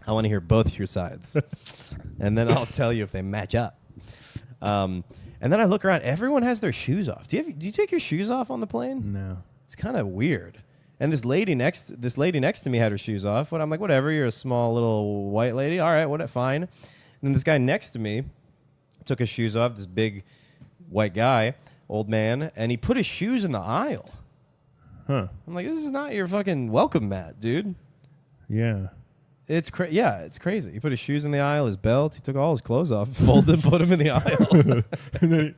I want to hear both your sides. And then I'll tell you if they match up. And then I look around. Everyone has their shoes off. Do you take your shoes off on the plane? No. It's kind of weird. And this lady next to me had her shoes off. But I'm like, whatever. You're a small little white lady. All right, fine. And then this guy next to me took his shoes off. This big white guy, old man, and he put his shoes in the aisle. Huh. I'm like, this is not your fucking welcome mat, dude. Yeah. It's it's crazy. He put his shoes in the aisle, his belt. He took all his clothes off, folded, and put them in the aisle. And then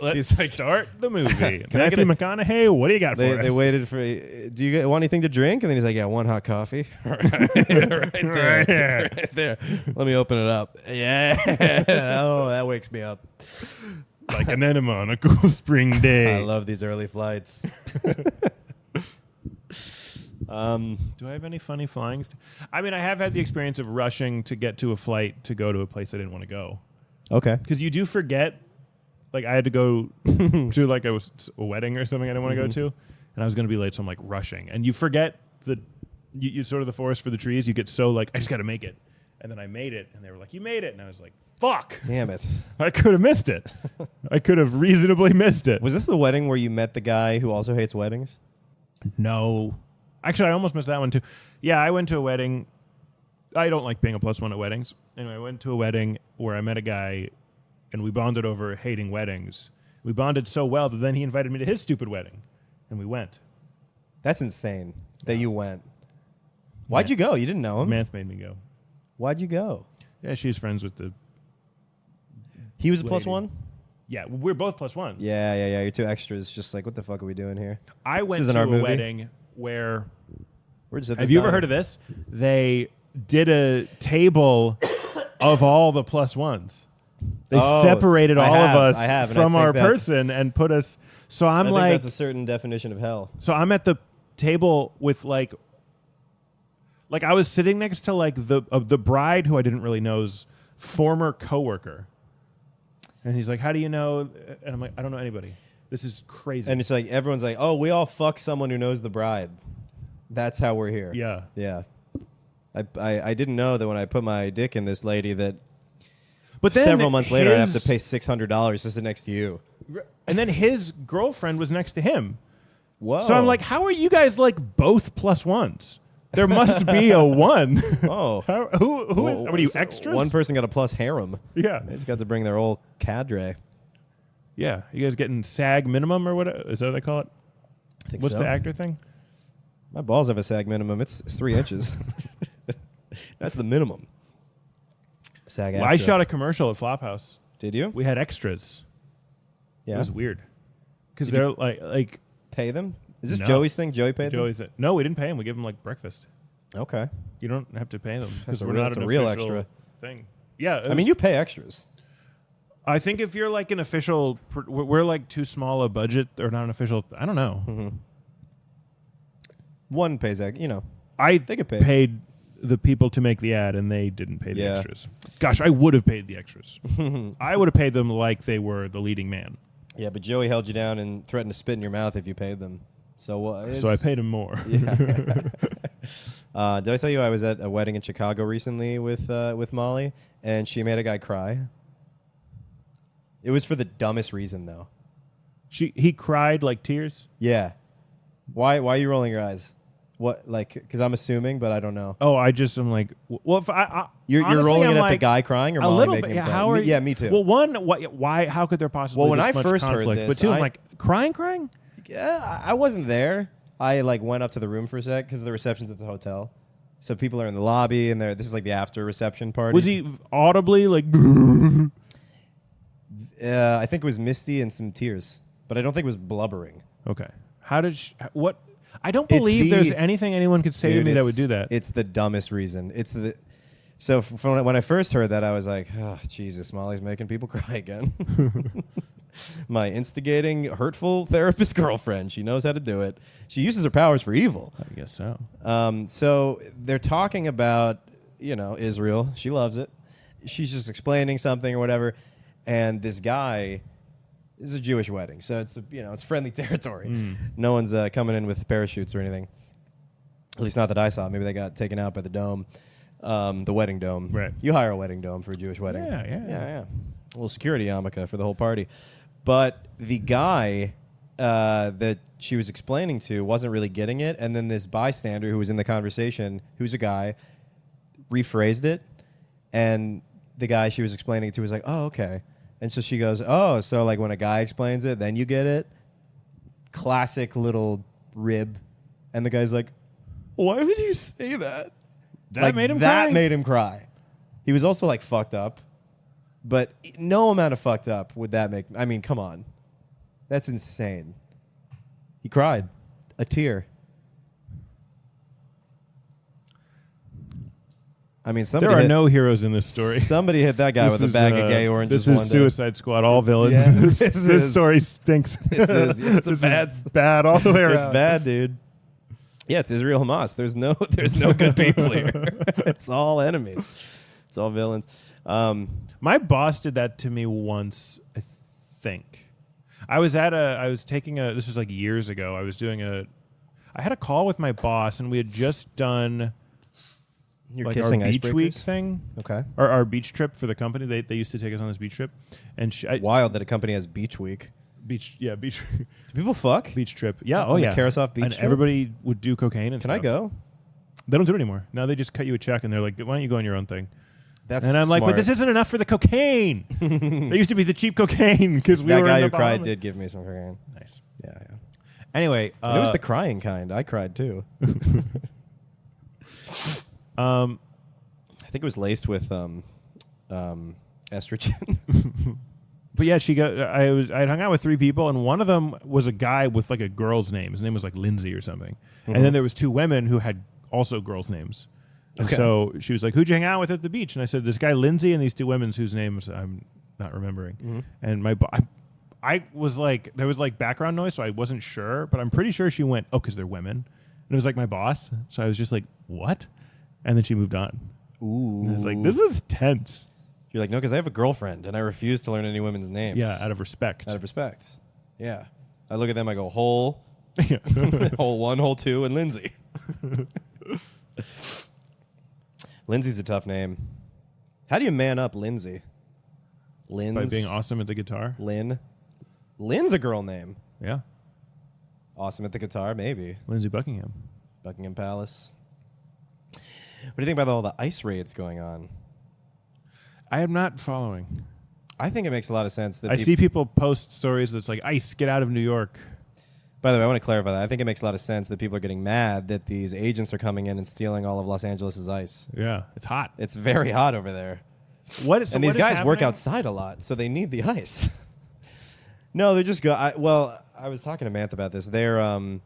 let's start the movie. Matthew McConaughey, what do you got for us? They waited for. Do you want anything to drink? And then he's like, yeah, one hot coffee. right there. Right there. Let me open it up. Yeah. Oh, that wakes me up. Like an enema on a cool spring day. I love these early flights. Do I have any funny flying? I mean, I have had the experience of rushing to get to a flight to go to a place I didn't want to go. Okay. Because you do forget. Like, I had to go to like a wedding or something I didn't want to go to, and I was going to be late, so I'm like rushing. And you forget you sort of the forest for the trees. You get so like, I just got to make it. And then I made it, and they were like, you made it. And I was like, fuck. Damn it. I could have missed it. I could have reasonably missed it. Was this the wedding where you met the guy who also hates weddings? No. Actually, I almost missed that one, too. Yeah, I went to a wedding. I don't like being a +1 at weddings. Anyway, I went to a wedding where I met a guy, and we bonded over hating weddings. We bonded so well that then he invited me to his stupid wedding, and we went. That's insane that you went. Why'd you go? You didn't know him? Manth made me go. Why'd you go? Yeah, she's friends with the He was a lady. +1? Yeah, we're both +1s. Yeah. You're two extras. Just like, what the fuck are we doing here? I went isn't to our a movie. wedding where... We're just at Have this you ever diner. heard of this? They did a table of all the +1s. They separated all of us from our person and put us... So I I'm think like... that's a certain definition of hell. So I'm at the table with like I was sitting next to like the bride who I didn't really know's former coworker, and he's like, "How do you know?" And I'm like, "I don't know anybody. This is crazy." And it's like everyone's like, "Oh, we all fuck someone who knows the bride." That's how we're here. Yeah. I didn't know that when I put my dick in this lady that. But then several months later, I have to pay $600 to sit next to you. And then his girlfriend was next to him. Whoa! So I'm like, how are you guys like both +1s? There must be a one. Oh. Who is? What are you, extras? One person got a plus harem. Yeah. They just got to bring their whole cadre. Yeah. You guys getting SAG minimum or what? Is that what they call it? I think What's so. the actor thing? My balls have a SAG minimum. It's 3 inches. That's the minimum. SAG Well, I shot a commercial at Flophouse. Did you? We had extras. Yeah. It was weird. Because Did they're you like pay them? Is this No. Joey's thing? Joey paid them? No, we didn't pay them. We gave them like breakfast. Okay. You don't have to pay them because That's a we're real- not that's an a real official extra. thing. Yeah, I mean, you pay extras. I think if you're like an official, we're like too small a budget or not an official. I don't know. Mm-hmm. One pays, you know. I They get paid. paid the people to make the ad, and they didn't pay the Yeah. extras. Gosh, I would have paid the extras. I would have paid them like they were the leading man. Yeah, but Joey held you down and threatened to spit in your mouth if you paid them. So So I paid him more. Yeah. Did I tell you I was at a wedding in Chicago recently with Molly, and she made a guy cry? It was for the dumbest reason, though. He cried like tears. Yeah. Why are you rolling your eyes? What, like, because I'm assuming, but I don't know. Oh, I'm like, well, if You're honestly, rolling I'm it at like, the guy crying or a Molly little making bit. him Yeah, cry? how are Yeah, me too. Well, one, why? How could there possibly? Well, when this I much first heard conflict? this, but two, I'm I- like crying. Yeah, I wasn't there. I like went up to the room for a sec because the reception's at the hotel. So people are in the lobby, and this is like the after reception party. Was he audibly like? I think it was misty and some tears, but I don't think it was blubbering. Okay. How did what? I don't It's believe the- there's anything anyone could say to Dude, me that it's- would do that. It's the dumbest reason. So from when I first heard that, I was like, oh, Jesus, Molly's making people cry again. My instigating, hurtful therapist girlfriend. She knows how to do it. She uses her powers for evil. I guess so. So they're talking about, Israel. She loves it. she's just explaining something or whatever, and this guy. This is a Jewish wedding, so it's friendly territory. No one's coming in with parachutes or anything. At least not that I saw. Maybe they got taken out by the dome, the wedding dome. Right. You hire a wedding dome for a Jewish wedding. Yeah. A little security yarmulke for the whole party. But the guy that she was explaining to wasn't really getting it, and then this bystander who was in the conversation, who's a guy, rephrased it, and the guy she was explaining to was like, "Oh, okay." And so she goes, "Oh, so like when a guy explains it, then you get it?" Classic little rib. And the guy's like, "Why would you say that?" That made him cry? That made him cry. He was also like fucked up. But no amount of fucked up would that make... I mean, come on. That's insane. He cried. A tear. I mean, there are no heroes in this story. Somebody hit that guy with a bag of gay oranges. This is one day. Suicide Squad. All villains. Yeah, this story stinks. It's bad all the way around. It's bad, dude. Yeah, it's Israel Hamas. There's no good people here. It's all enemies. It's all villains. My boss did that to me once, I think. I was taking this was like years ago. I had a call with my boss, and we had just done You're like kissing our beach icebreakers? week thing. Okay. Our beach trip for the company. They used to take us on this beach trip. And Wild that a company has beach week. beach. Do people fuck? Beach trip. Yeah. On the yeah. Carousel beach and trip? everybody would do cocaine and Can stuff. I go? They don't do it anymore. Now they just cut you a check and they're like, why don't you go on your own thing? That's And I'm like, but smart. this isn't enough for the cocaine. There used to be the cheap cocaine because we that were guy in who the cried Bahamas. did give me some cocaine. Nice. Yeah. Anyway, And it was the crying kind. I cried too. I think it was laced with estrogen. But yeah, I hung out with 3 people, and one of them was a guy with like a girl's name. His name was like Lindsay or something. Mm-hmm. And then there was 2 women who had also girls' names. And Okay. so she was like, "Who'd you hang out with at the beach?" And I said, "This guy Lindsay and these 2 women whose names I'm not remembering." Mm-hmm. And I was like, there was like background noise, so I wasn't sure, but I'm pretty sure she went, "Oh, because they're women." And it was like my boss, so I was just like, "What?" And then she moved on. Ooh. And I was like, "This is tense." You're like, no, because I have a girlfriend and I refuse to learn any women's names. Yeah, out of respect. Out of respect. Yeah. I look at them, I go, hole, Yeah. hole 1, hole 2, and Lindsay. Lindsay's a tough name. How do you man up Lindsay? Lynn's. By being awesome at the guitar. Lynn. Lynn's a girl name. Yeah. Awesome at the guitar, maybe. Lindsay Buckingham. Buckingham Palace. What do you think about all the ICE raids going on? I am not following. I think it makes a lot of sense that I see people post stories that's like, ICE, get out of New York. By the way, I want to clarify that. I think it makes a lot of sense that people are getting mad that these agents are coming in and stealing all of Los Angeles' ice. Yeah, it's hot. It's very hot over there. And These guys work outside a lot, so they need the ice. No, they're just I was talking to Manth about this. Biden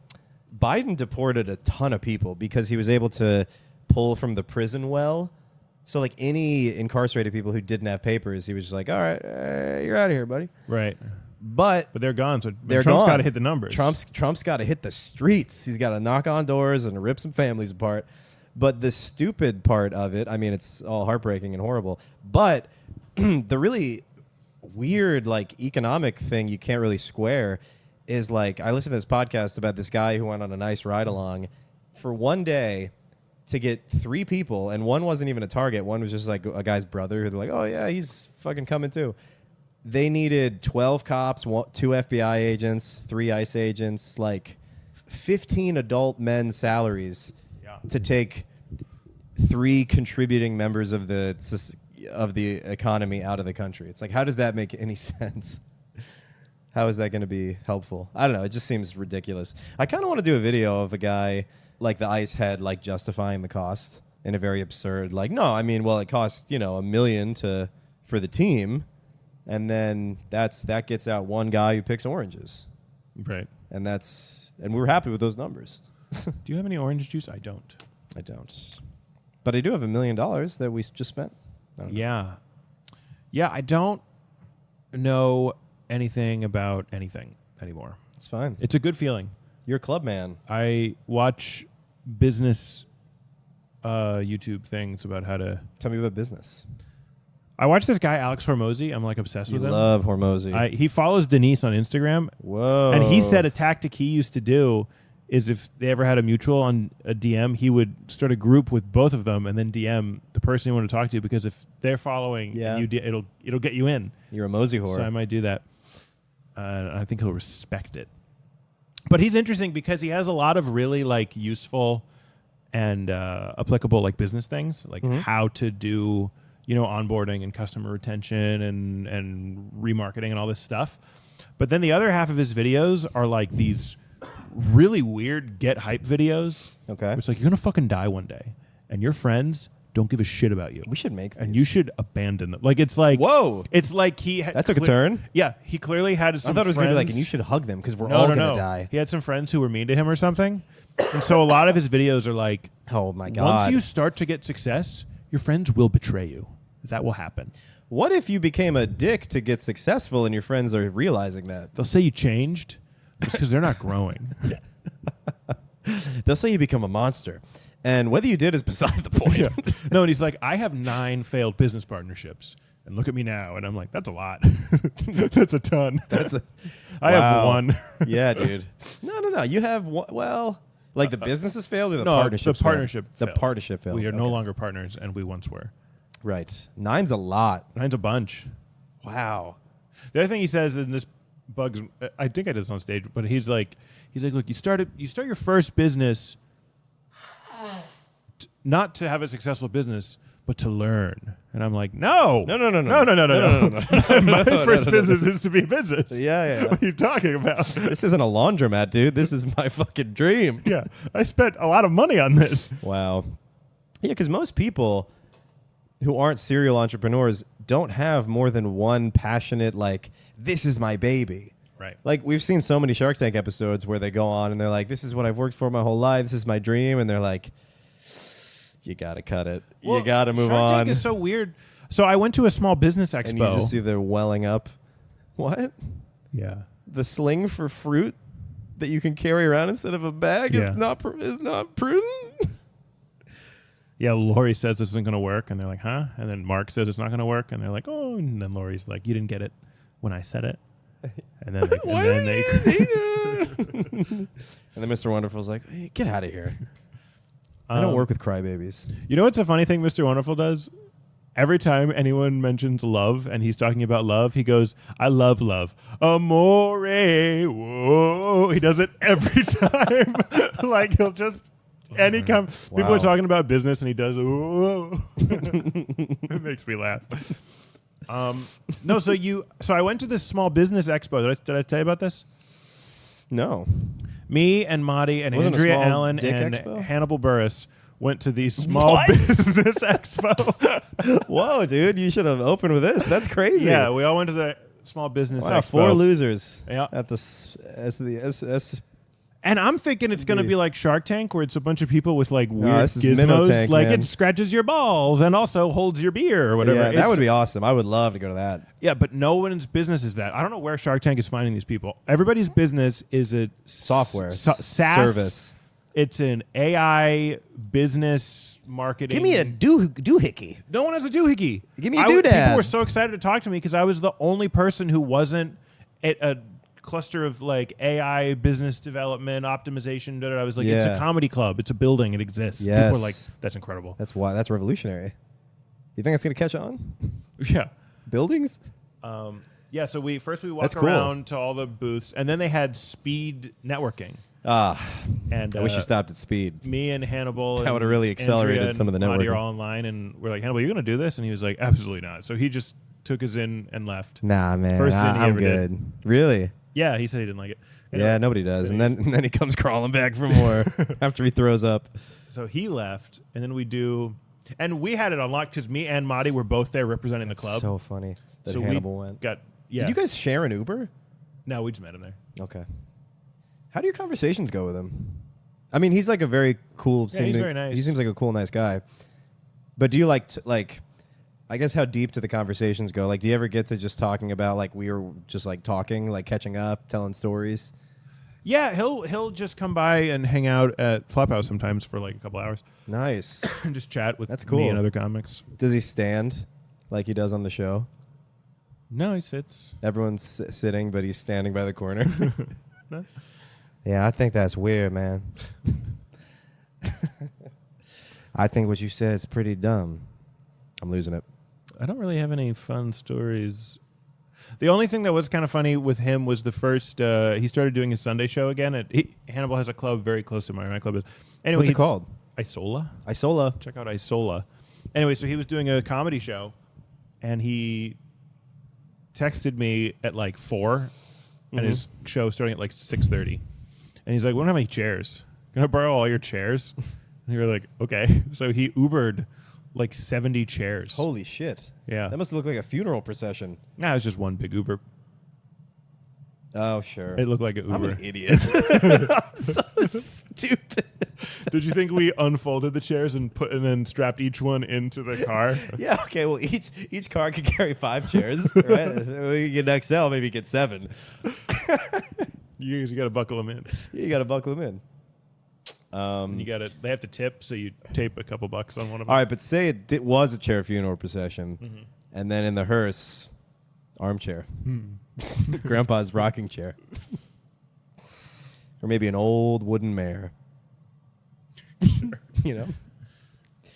deported a ton of people because he was able to pull from the prison well. So, like, any incarcerated people who didn't have papers, he was just like, all right, you're out of here, buddy. Right. But they're gone, so they're Trump's gone. got to hit the numbers. Trump's got to hit the streets. He's got to knock on doors and rip some families apart. But the stupid part of it, I mean, it's all heartbreaking and horrible. But the really weird, like, economic thing you can't really square is, like, I listened to this podcast about this guy who went on a nice ride along for one day to get 3 people, and one wasn't even a target. One was just like a guy's brother who they're like, oh, yeah, he's fucking coming too. They needed 12 cops, 2 FBI agents, 3 ICE agents, like 15 adult men's salaries to take 3 contributing members of the economy out of the country. It's like, how does that make any sense? How is that going to be helpful? I don't know. It just seems ridiculous. I kind of want to do a video of a guy like the ICE head, like justifying the cost in a very absurd, like, no, I mean, well, it costs, $1 million for the team. And then that gets out one guy who picks oranges. Right. And we're happy with those numbers. Do you have any orange juice? I don't. I don't. But I do have $1 million that we just spent. Yeah. Yeah, I don't know anything about anything anymore. It's fine. It's a good feeling. You're a club man. I watch business YouTube things about how to... Tell me about business. I watch this guy Alex Hormozy. I'm like obsessed You with him. love Hormozy. He follows Denise on Instagram. Whoa. And he said a tactic he used to do is if they ever had a mutual on a DM, he would start a group with both of them and then DM the person you want to talk to, because if they're following, it'll get you in. You're a Mosey whore. So I might do that. I think he'll respect it. But he's interesting because he has a lot of really like useful and applicable like business things, like how to do, onboarding and customer retention and remarketing and all this stuff. But then the other half of his videos are like these really weird get hype videos. Okay. It's like you're gonna fucking die one day, and your friends don't give a shit about you. We should make these. And you should abandon them. Like it's like whoa. It's like that took a turn. Yeah, he clearly had some. I thought it was friends. gonna be like, and you should hug them because we're all gonna die. He had some friends who were mean to him or something, and so a lot of his videos are like, oh my god. Once you start to get success, your friends will betray you. That will happen. What if you became a dick to get successful and your friends are realizing that? They'll say you changed just because they're not growing. They'll say you become a monster. And whether you did is beside the point. Yeah. No, and he's like, I have 9 failed business partnerships. And look at me now. And I'm like, that's a lot. That's a ton. I have 1. Yeah, dude. No. You have one. Well, like the business has failed or the partnership? The partnership failed? failed. The partnership failed. We are no longer partners, and we once were. Right. 9's a lot. 9's a bunch. Wow. The other thing he says, and this bugs, I think I did this on stage, but he's like, look, you start your first business not to have a successful business, but to learn. And I'm like, no. No. My first business is to be a business. Yeah. What are you talking about? This isn't a laundromat, dude. This is my fucking dream. Yeah. I spent a lot of money on this. Wow. Yeah, because most people who aren't serial entrepreneurs don't have more than one passionate, like, this is my baby. Right. Like, we've seen so many Shark Tank episodes where they go on and they're like, this is what I've worked for my whole life. This is my dream. And they're like, you got to cut it. Well, you got to move Shark on. Tank is so weird. So I went to a small business expo. And you just see they're welling up. What? Yeah. The sling for fruit that you can carry around instead of a bag is not prudent? Yeah, Lori says this isn't going to work, and they're like, huh? And then Mark says it's not going to work, and they're like, oh. And then Lori's like, you didn't get it when I said it. And then they and then Mr. Wonderful's like, hey, get out of here. I don't work with crybabies. You know what's a funny thing Mr. Wonderful does? Every time anyone mentions love and he's talking about love, he goes, I love love. Amore. Whoa. He does it every time. Like he'll just, people are talking about business and he does, whoa. It makes me laugh. No, so I went to this small business expo. Did I tell you about this? No. Me and Marty and Andrea Allen and expo? Hannibal Burris went to the small business expo. Whoa, dude, you should have opened with this. That's crazy. Yeah, we all went to the small business expo. 4 losers. Yeah. At the And I'm thinking it's going to be like Shark Tank, where it's a bunch of people with like weird this is Minnow gizmos. Tank, like man. it scratches your balls and also holds your beer or whatever. Yeah, that would be awesome. I would love to go to that. Yeah, but no one's business is that. I don't know where Shark Tank is finding these people. Everybody's business is a Software SaaS service. It's an AI business marketing. Give me a doohickey. No one has a doohickey. Give me a doodad. People were so excited to talk to me because I was the only person who wasn't at a cluster of like AI business development optimization. I was like, it's a comedy club. It's a building. It exists. Yes. People were like, that's incredible. That's revolutionary. You think that's going to catch on? Yeah. Buildings? Yeah. So we walked around to all the booths, and then they had speed networking. And I wish you stopped at speed. Me and Hannibal. That would have really accelerated some of the networking. Are all online, and we're like, Hannibal, you going to do this? And he was like, absolutely not. So he just took us in and left. Nah, man. First thing he I'm ever good. did. Really? Yeah, he said he didn't like it. Anyway, Yeah, nobody does. And then he comes crawling back for more after he throws up. So he left, and then and we had it unlocked because me and Marty were both there representing the club. So funny that So Hannibal went. Did you guys share an Uber? No, we just met him there. Okay. How do your conversations go with him? I mean, he's like a very cool. He's very nice. He seems like a cool, nice guy. But do you like? I guess how deep do the conversations go? Like, do you ever get to just talking about like we were just like talking, like catching up, telling stories? Yeah, he'll just come by and hang out at Flophouse sometimes for like a couple hours Nice. and just chat with That's cool. me and other comics. Does he stand? like he does on the show? No, he sits. Everyone's sitting, but he's standing by the corner. No. Yeah, I think that's weird, man. I think what you said is pretty dumb. I'm losing it. I don't really have any fun stories. The only thing that was kind of funny with him was the first. He started doing his Sunday show again. Hannibal has a club very close to my club is. Anyway, What's it called? Isola. Isola. Check out Isola. Anyway, so he was doing a comedy show, and he texted me at like 4, and his show starting at like 6:30. And he's like, "We don't have any chairs. Can I borrow all your chairs?" And you're like, "Okay." So he Ubered like 70 chairs. Holy shit. Yeah. That must look like a funeral procession. Nah, it was just one big Uber. Oh, sure. It looked like an Uber. I'm an idiot. I'm so stupid. Did you think we unfolded the chairs and then strapped each one into the car? Yeah, okay. Well, each car could carry 5 chairs, right? We get an XL, maybe get 7. You got to buckle them in. You got to buckle them in. And they have to tip, so you tape a couple bucks on one of them. All right, but say it was a chair funeral procession, and then in the hearse, armchair. Grandpa's rocking chair. Or maybe an old wooden mare. Sure. You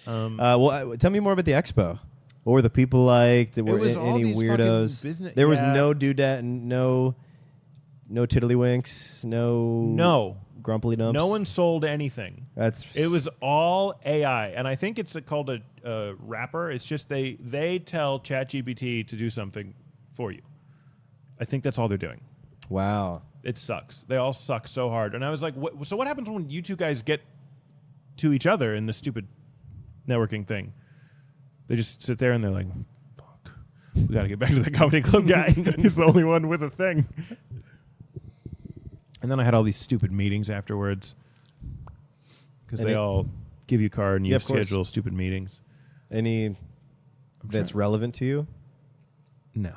know? Well, tell me more about the expo. What were the people like? There were was all any these weirdos? fucking There was no dudette, no tiddlywinks, no grumpily dumps. No one sold anything. It was all AI, and I think it's called a wrapper. It's just they tell ChatGPT to do something for you. I think that's all they're doing. Wow. It sucks. They all suck so hard. And I was like, so what happens when you two guys get to each other in this stupid networking thing? They just sit there and they're like, fuck, we got to get back to that comedy club guy. He's the only one with a thing. And then I had all these stupid meetings afterwards because they all give you a card and you schedule stupid meetings. Any that's relevant to you? No.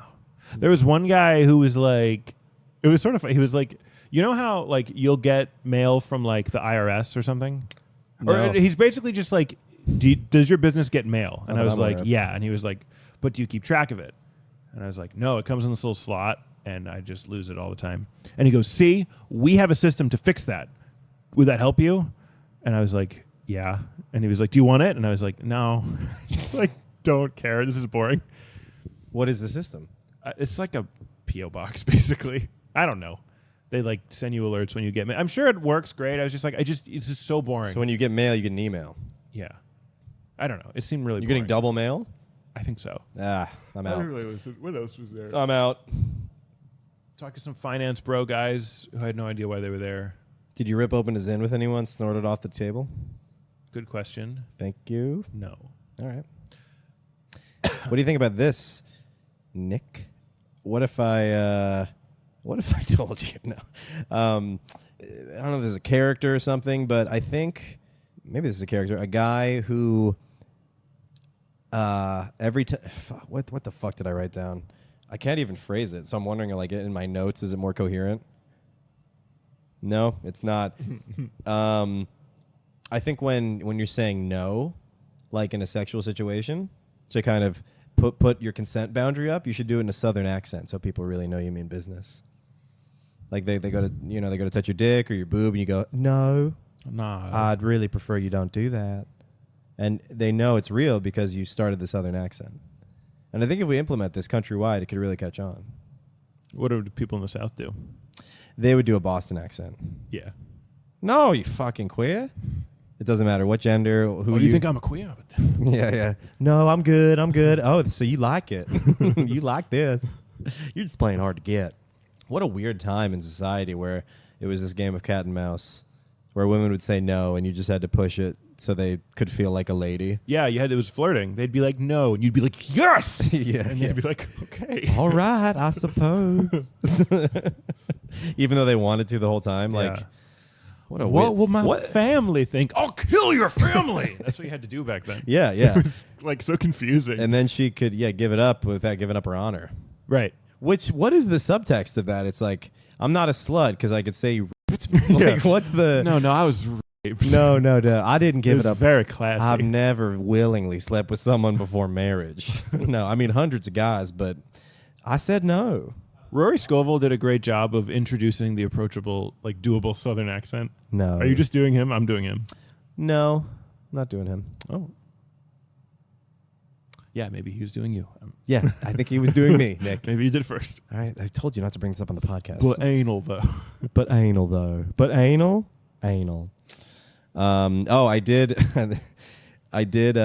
There was one guy who was like, it was sort of, he was like, you know how like you'll get mail from like the IRS or something? No. Or he's basically just like, does your business get mail? And I was like, aware. yeah. And he was like, but do you keep track of it? And I was like, no, it comes in this little slot and I just lose it all the time. And he goes, see, we have a system to fix that. Would that help you? And I was like, yeah. And he was like, do you want it? And I was like, no. Just like, don't care. This is boring. What is the system? It's like a P.O. box, basically. I don't know. They like send you alerts when you get mail. I'm sure it works great. I was just like, it's just so boring. So when you get mail, you get an email. Yeah. I don't know. It seemed really You're boring. getting double mail? I think so. I'm out. What else was there? I'm out. Talked to some finance bro guys who had no idea why they were there. Did you rip open a Zyn with anyone, snort it off the table? Good question. Thank you. No. All right. What do you think about this, Nick? What if I told you? No. I don't know if there's a character or something, but I think maybe this is a character. A guy who every time... What the fuck did I write down? I can't even phrase it, so I'm wondering, like, in my notes, is it more coherent? No, it's not. I think when you're saying no, like in a sexual situation, to kind of put your consent boundary up, you should do it in a southern accent so people really know you mean business. Like they go to touch your dick or your boob and you go, no, Nah. I'd really prefer you don't do that. And they know it's real because you started the southern accent. And I think if we implement this countrywide, it could really catch on. What do people in the South do? They would do a Boston accent. Yeah. No, you fucking queer. It doesn't matter what gender, who you think I'm a queer? Yeah. No, I'm good. Oh, so you like it. You like this. You're just playing hard to get. What a weird time in society where it was this game of cat and mouse where women would say no and you just had to push it so they could feel like a lady. Yeah, it was flirting. They'd be like, no. And you'd be like, yes! Yeah. And they'd be like, okay. All right, I suppose. Even though they wanted to the whole time. Like, Yeah. what will my family think? I'll kill your family. That's what you had to do back then. Yeah. It was like so confusing. And then she could, give it up without giving up her honor. Right. What is the subtext of that? It's like, I'm not a slut because I could say you raped me. Like, what's the... No, I was No, I didn't give It was it up. very classy. I've never willingly slept with someone before marriage. No, I mean hundreds of guys, but I said no. Rory Scovel did a great job of introducing the approachable, like doable Southern accent. No. Are you just doing him? I'm doing him. No, I'm not doing him. Oh. Yeah, maybe he was doing you. Yeah, I think he was doing me, Nick. Maybe you did first. All right, I told you not to bring this up on the podcast. But anal, though. But anal, though. But anal? Anal. I did. I did.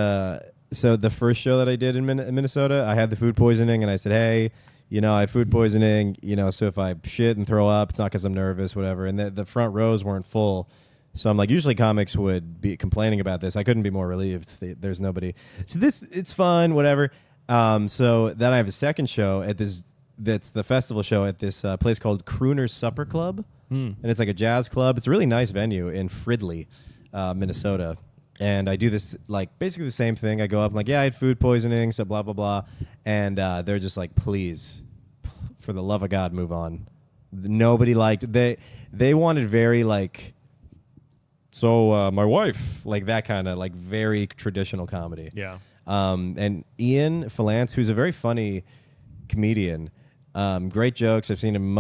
So the first show that I did in Minnesota, I had the food poisoning, and I said, hey, I have food poisoning, so if I shit and throw up, it's not because I'm nervous, whatever. And the front rows weren't full. So I'm like, usually comics would be complaining about this. I couldn't be more relieved. There's nobody. So it's fun, whatever. So then I have a second show at that's the festival show at this place called Crooner's Supper Club. And it's like a jazz club. It's a really nice venue in Fridley, Minnesota. And I do this, like, basically the same thing. I go up, I'm like, yeah, I had food poisoning, so blah, blah, blah. And they're just like, please, for the love of God, move on. Nobody liked, they wanted very, like, so my wife, like that kind of, like, very traditional comedy. Yeah. And Ian Falance, who's a very funny comedian, great jokes. I've seen him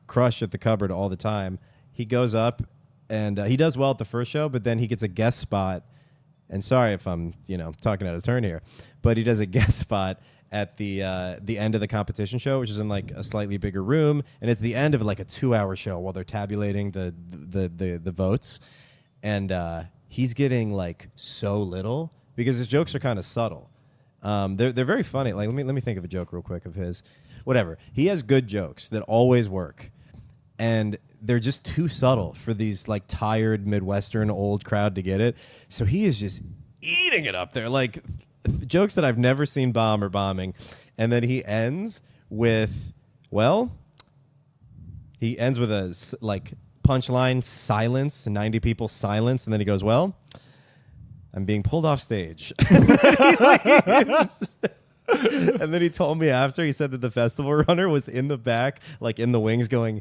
crush at the cupboard all the time. He goes up, and he does well at the first show, but then he gets a guest spot. And sorry if I'm, talking out of turn here, but he does a guest spot at the end of the competition show, which is in like a slightly bigger room, and it's the end of like a 2-hour show while they're tabulating the votes, and he's getting like so little because his jokes are kind of subtle. They're very funny. Like let me think of a joke real quick of his. Whatever. He has good jokes that always work, and they're just too subtle for these like tired Midwestern old crowd to get it. So he is just eating it up there, like jokes that I've never seen bomb or bombing. And then he ends with, a like punchline silence, 90 people silence, and then he goes, well, I'm being pulled off stage. And then he told me after, he said that the festival runner was in the back, like in the wings going,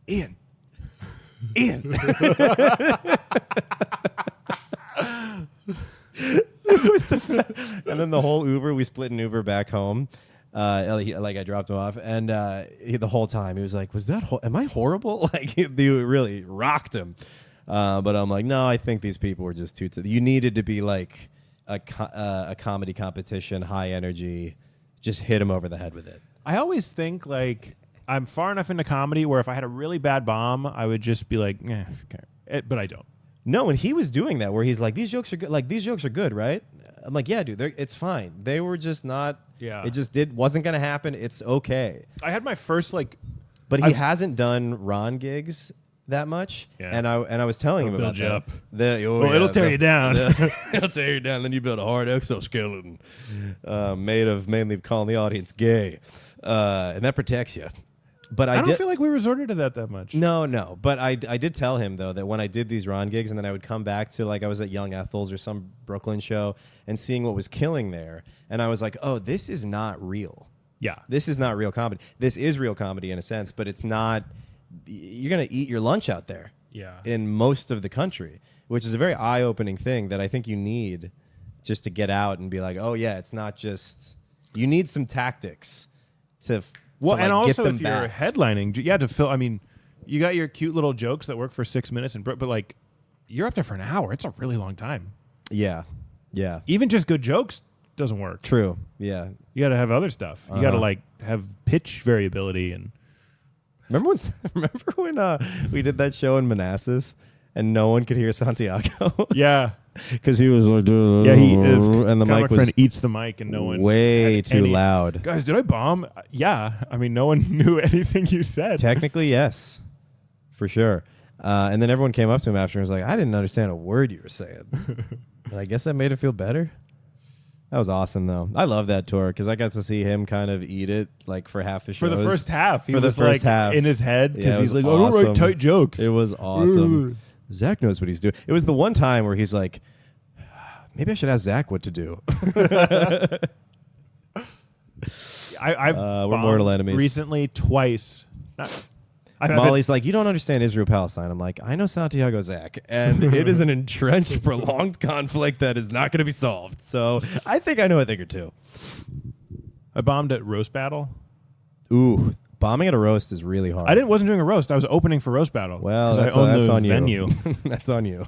Ian. And then the whole Uber, we split an Uber back home. I dropped him off, and the whole time he was like, "Was that? Am I horrible?" Like he really rocked him. But I'm like, no, I think these people were just too. You needed to be like a comedy competition, high energy, just hit him over the head with it. I always think like I'm far enough into comedy where if I had a really bad bomb, I would just be like, okay. But I don't. No, and he was doing that where he's like, these jokes are good. Like these jokes are good, right? I'm like, yeah, dude, it's fine. They were just not. Yeah. It just wasn't gonna happen. It's okay. I had my first but he hasn't done Ron gigs that much. Yeah. And I was telling him about that. It'll tear you down. It'll tear you down. Then you build a hard exoskeleton made of mainly calling the audience gay, and that protects you. But I don't feel like we resorted to that much. No. But I did tell him, though, that when I did these Ron gigs and then I would come back to, like, I was at Young Ethel's or some Brooklyn show and seeing what was killing there. And I was like, oh, this is not real. Yeah. This is not real comedy. This is real comedy in a sense, but it's not. You're going to eat your lunch out there. Yeah. In most of the country, which is a very eye-opening thing that I think you need just to get out and be like, oh, yeah, it's not just. You need some tactics to. Well, and also get them if you're back. headlining, to fill. I mean, you got your cute little jokes that work for 6 minutes, but like, you're up there for an hour. It's a really long time. Yeah. Even just good jokes doesn't work. True. Yeah. You got to have other stuff. You got to have pitch variability and. Remember when we did that show in Manassas and no one could hear Santiago? Yeah. Because he was like, and the mic was eats the mic and no one way too loud. Guys, did I bomb? Yeah. I mean, no one knew anything you said. Technically, yes, for sure. And then everyone came up to him after and was like, I didn't understand a word you were saying. And I guess that made it feel better. That was awesome, though. I love that tour because I got to see him kind of eat it like for half the show. For the first half. He was like in his head because he's like, awesome. I don't write tight jokes. It was awesome. Zach knows what he's doing. It was the one time where he's like, maybe I should ask Zach what to do. I've we're mortal enemies. Recently, twice. Molly's like, you don't understand Israel-Palestine. I'm like, I know Santiago Zach, and it is an entrenched, prolonged conflict that is not going to be solved. So I think I know a thing or two. I bombed at Roast Battle. Ooh, bombing at a roast is really hard. Wasn't doing a roast. I was opening for Roast Battle. Well, that's on you. That's on you.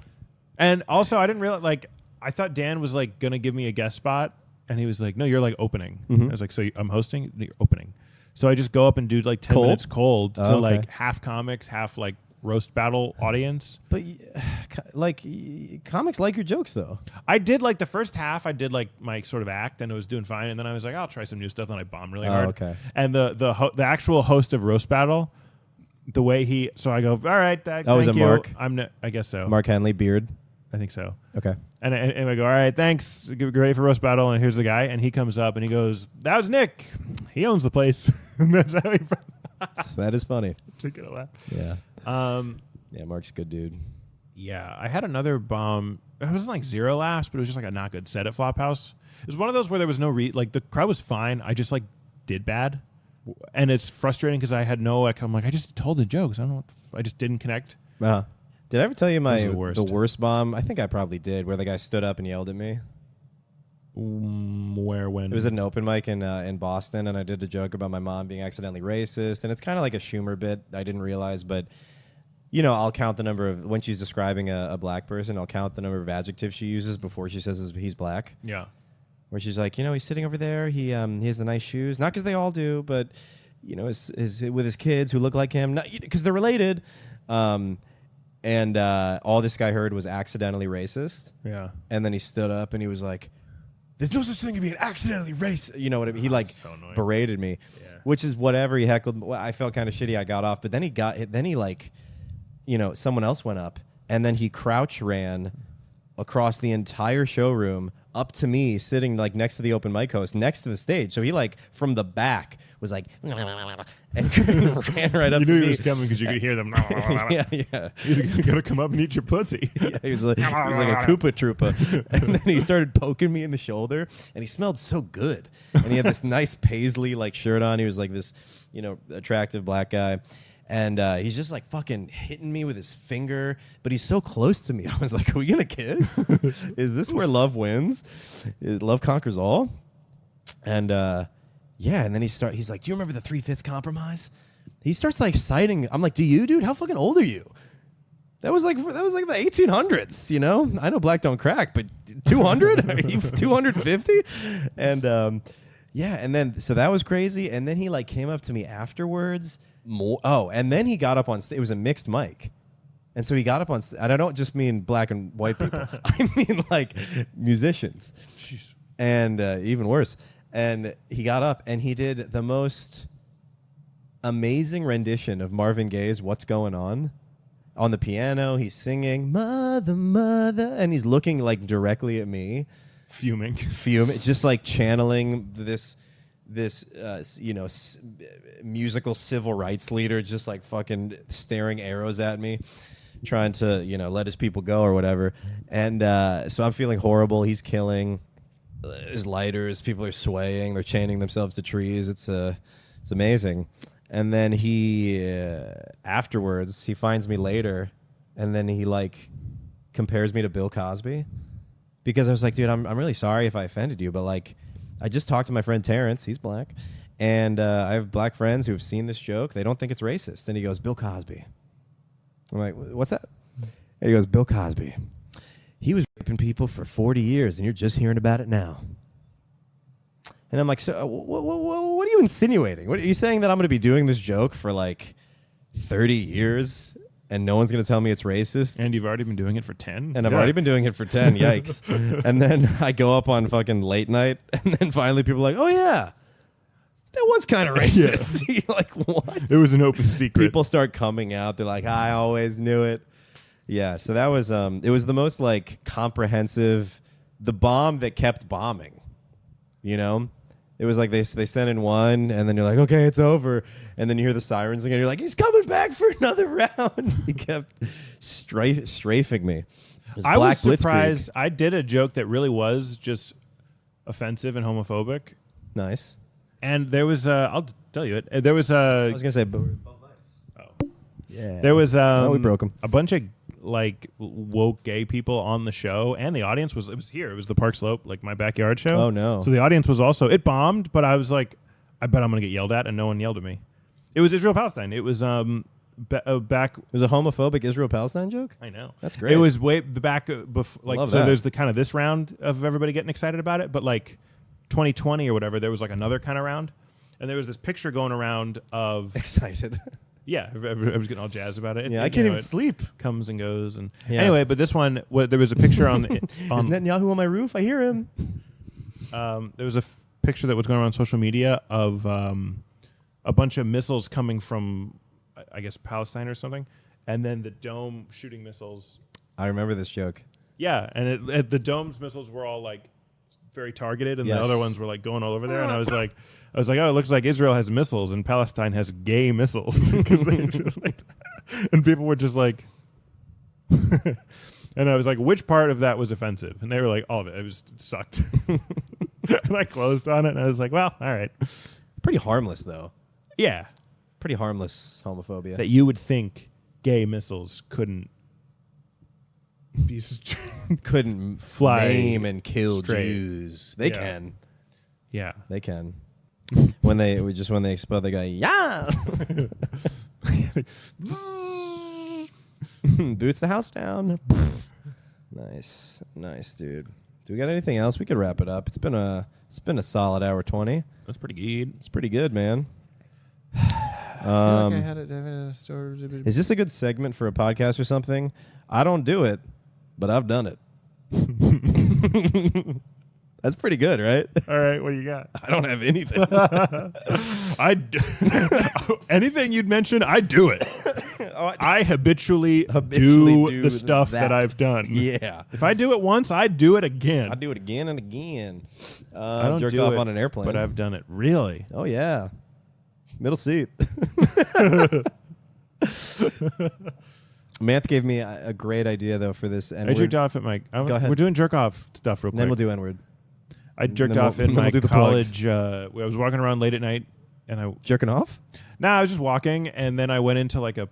And also, I didn't realize, like, I thought Dan was, like, going to give me a guest spot, and he was like, no, you're, like, opening. I was like, so I'm hosting? You're opening. So I just go up and do, like, 10 minutes cold to, like, half comics, half, like, Roast Battle audience. But, like, comics like your jokes, though. I did, like, the first half, I did, like, my sort of act, and it was doing fine, and then I was like, I'll try some new stuff, and I bombed really hard. Okay. And the actual host of Roast Battle, the way so I go, all right, thank was it you. Mark? I guess so. Mark Henley, beard. I think so. Okay. And I go, all right, thanks. Get ready for Roast Battle. And here's the guy. And he comes up and he goes, that was Nick. He owns the place. And that's how he That is funny. to get a laugh. Yeah. Yeah, Mark's a good dude. Yeah. I had another bomb. It wasn't like 0 laughs, but it was just like a not good set at Flophouse. It was one of those where there was no like the crowd was fine. I just like did bad. And it's frustrating because I had I'm like, I just told the jokes. I don't know. I just didn't connect. Uh-huh. Did I ever tell you the worst bomb? I think I probably did, where the guy stood up and yelled at me. Where, when? It was at an open mic in Boston, and I did a joke about my mom being accidentally racist, and it's kind of like a Schumer bit. I didn't realize, but I'll count the number of when she's describing a black person. I'll count the number of adjectives she uses before she says he's black. Yeah. Where she's like, he's sitting over there. He has the nice shoes, not because they all do, but is with his kids who look like him, not because they're related. And all this guy heard was accidentally racist. Yeah. And then he stood up and he was like, there's no such thing as being accidentally racist. You know what I mean? He so berated me, which is whatever. He heckled. I felt kind of shitty. I got off. But then someone else went up and then he crouch ran across the entire showroom up to me sitting like next to the open mic host next to the stage. So he like from the back was like and ran right up to me. You knew he was coming because you could hear them. yeah. He's going to come up and eat your pussy. Yeah, he was like a Koopa Troopa. And then he started poking me in the shoulder and he smelled so good. And he had this nice paisley like shirt on. He was like this, attractive black guy. And he's just like fucking hitting me with his finger, but he's so close to me. I was like, are we going to kiss? Is this where love wins? Love conquers all? And and then he's like, do you remember the 3/5 compromise? He starts like citing. I'm like, do you, dude? How fucking old are you? That was like the 1800s, I know black don't crack, but 200? 250? And and then so that was crazy. And then he like came up to me afterwards. And then he got up on stage. It was a mixed mic. And so he got up on stage. And I don't just mean black and white people. I mean like musicians. Jeez. And even worse. And he got up and he did the most amazing rendition of Marvin Gaye's What's Going On the piano. He's singing, Mother, Mother. And he's looking like directly at me. Fuming. Just like channeling this musical civil rights leader, just like fucking staring arrows at me, trying to let his people go or whatever. And so I'm feeling horrible. He's killing. There's lighters. People are swaying. They're chaining themselves to trees. It's amazing. And then he afterwards he finds me later, and then he like compares me to Bill Cosby, because I was like, dude, I'm really sorry if I offended you, but like, I just talked to my friend Terrence. He's black. And I have black friends who have seen this joke. They don't think it's racist. And he goes, Bill Cosby. I'm like, what's that? And he goes, Bill Cosby. He was raping people for 40 years, and you're just hearing about it now. And I'm like, so what are you insinuating? What are you saying, that I'm going to be doing this joke for like 30 years and no one's going to tell me it's racist? And you've already been doing it for 10? And I've already been doing it for 10. Yikes. And then I go up on fucking late night, and then finally people are like, oh, yeah, that was kind of racist. Yeah. Like, what? It was an open secret. People start coming out. They're like, I always knew it. Yeah, so that was, it was the most like comprehensive, the bomb that kept bombing, It was like they sent in one, and then you're like, okay, it's over. And then you hear the sirens again. You're like, he's coming back for another round. He kept strafing me. I was surprised. I did a joke that really was just offensive and homophobic. Nice. And there was I'll tell you it. There was I was going to say, but we're both nice. Oh. Yeah. There was we broke 'em. a bunch of like woke gay people on the show, and the audience was here. It was the Park Slope, like my backyard show. Oh, no. So the audience was also, it bombed, but I was like, I bet I'm gonna get yelled at, and no one yelled at me. It was Israel Palestine. It was back. It was a homophobic Israel-Palestine joke? I know. That's great. It was way the back like Love so. that. There's the kind of this round of everybody getting excited about it, but like 2020 or whatever, there was like another kind of round, and there was this picture going around of excited. yeah, I was getting all jazzed about it. Yeah, I can't even sleep. Comes and goes, and Yeah. anyway, but this one, there was a picture on Is Netanyahu on my roof? I hear him. there was a picture that was going around social media of a bunch of missiles coming from, I guess, Palestine or something, and then the dome shooting missiles. I remember this joke. Yeah, and the dome's missiles were all like very targeted, and Yes. the other ones were like going all over there. And I was like, oh, it looks like Israel has missiles and Palestine has gay missiles, because they just like, and people were just like, and I was like, which part of that was offensive? And they were like, all of it. It sucked. And I closed on it, and I was like, well, all right. Pretty harmless, though. Yeah, Pretty harmless homophobia. that you would think gay missiles couldn't be couldn't Fly name and kill straight. Jews. They Yeah. can. Yeah. They can. when they explode, they go, yeah. Boots the house down. Nice, dude. Do we got anything else? We could wrap it up. It's been a solid hour 20. That's pretty good. It's pretty good, man. I feel like I had a story. Is this a good segment for a podcast or something? I don't do it, but I've done it. That's pretty good, right? All right, what do you got? I don't have anything. Anything you'd mention, I do it. I habitually Habitually do the stuff that I've done. Yeah. If I do it once, I do it again. I do it again and again. I don't jerked do off it, on an airplane. but I've done it. Really? Oh, yeah. Middle seat. Manth gave me a great idea, though, for this. And I jerked off at my... Go ahead. We're doing jerk off stuff real quick. then we'll do N-word. I jerked then off we'll- in then my we'll do the college... I was walking around late at night, and I... Jerking off? I was just walking, and then I went into like a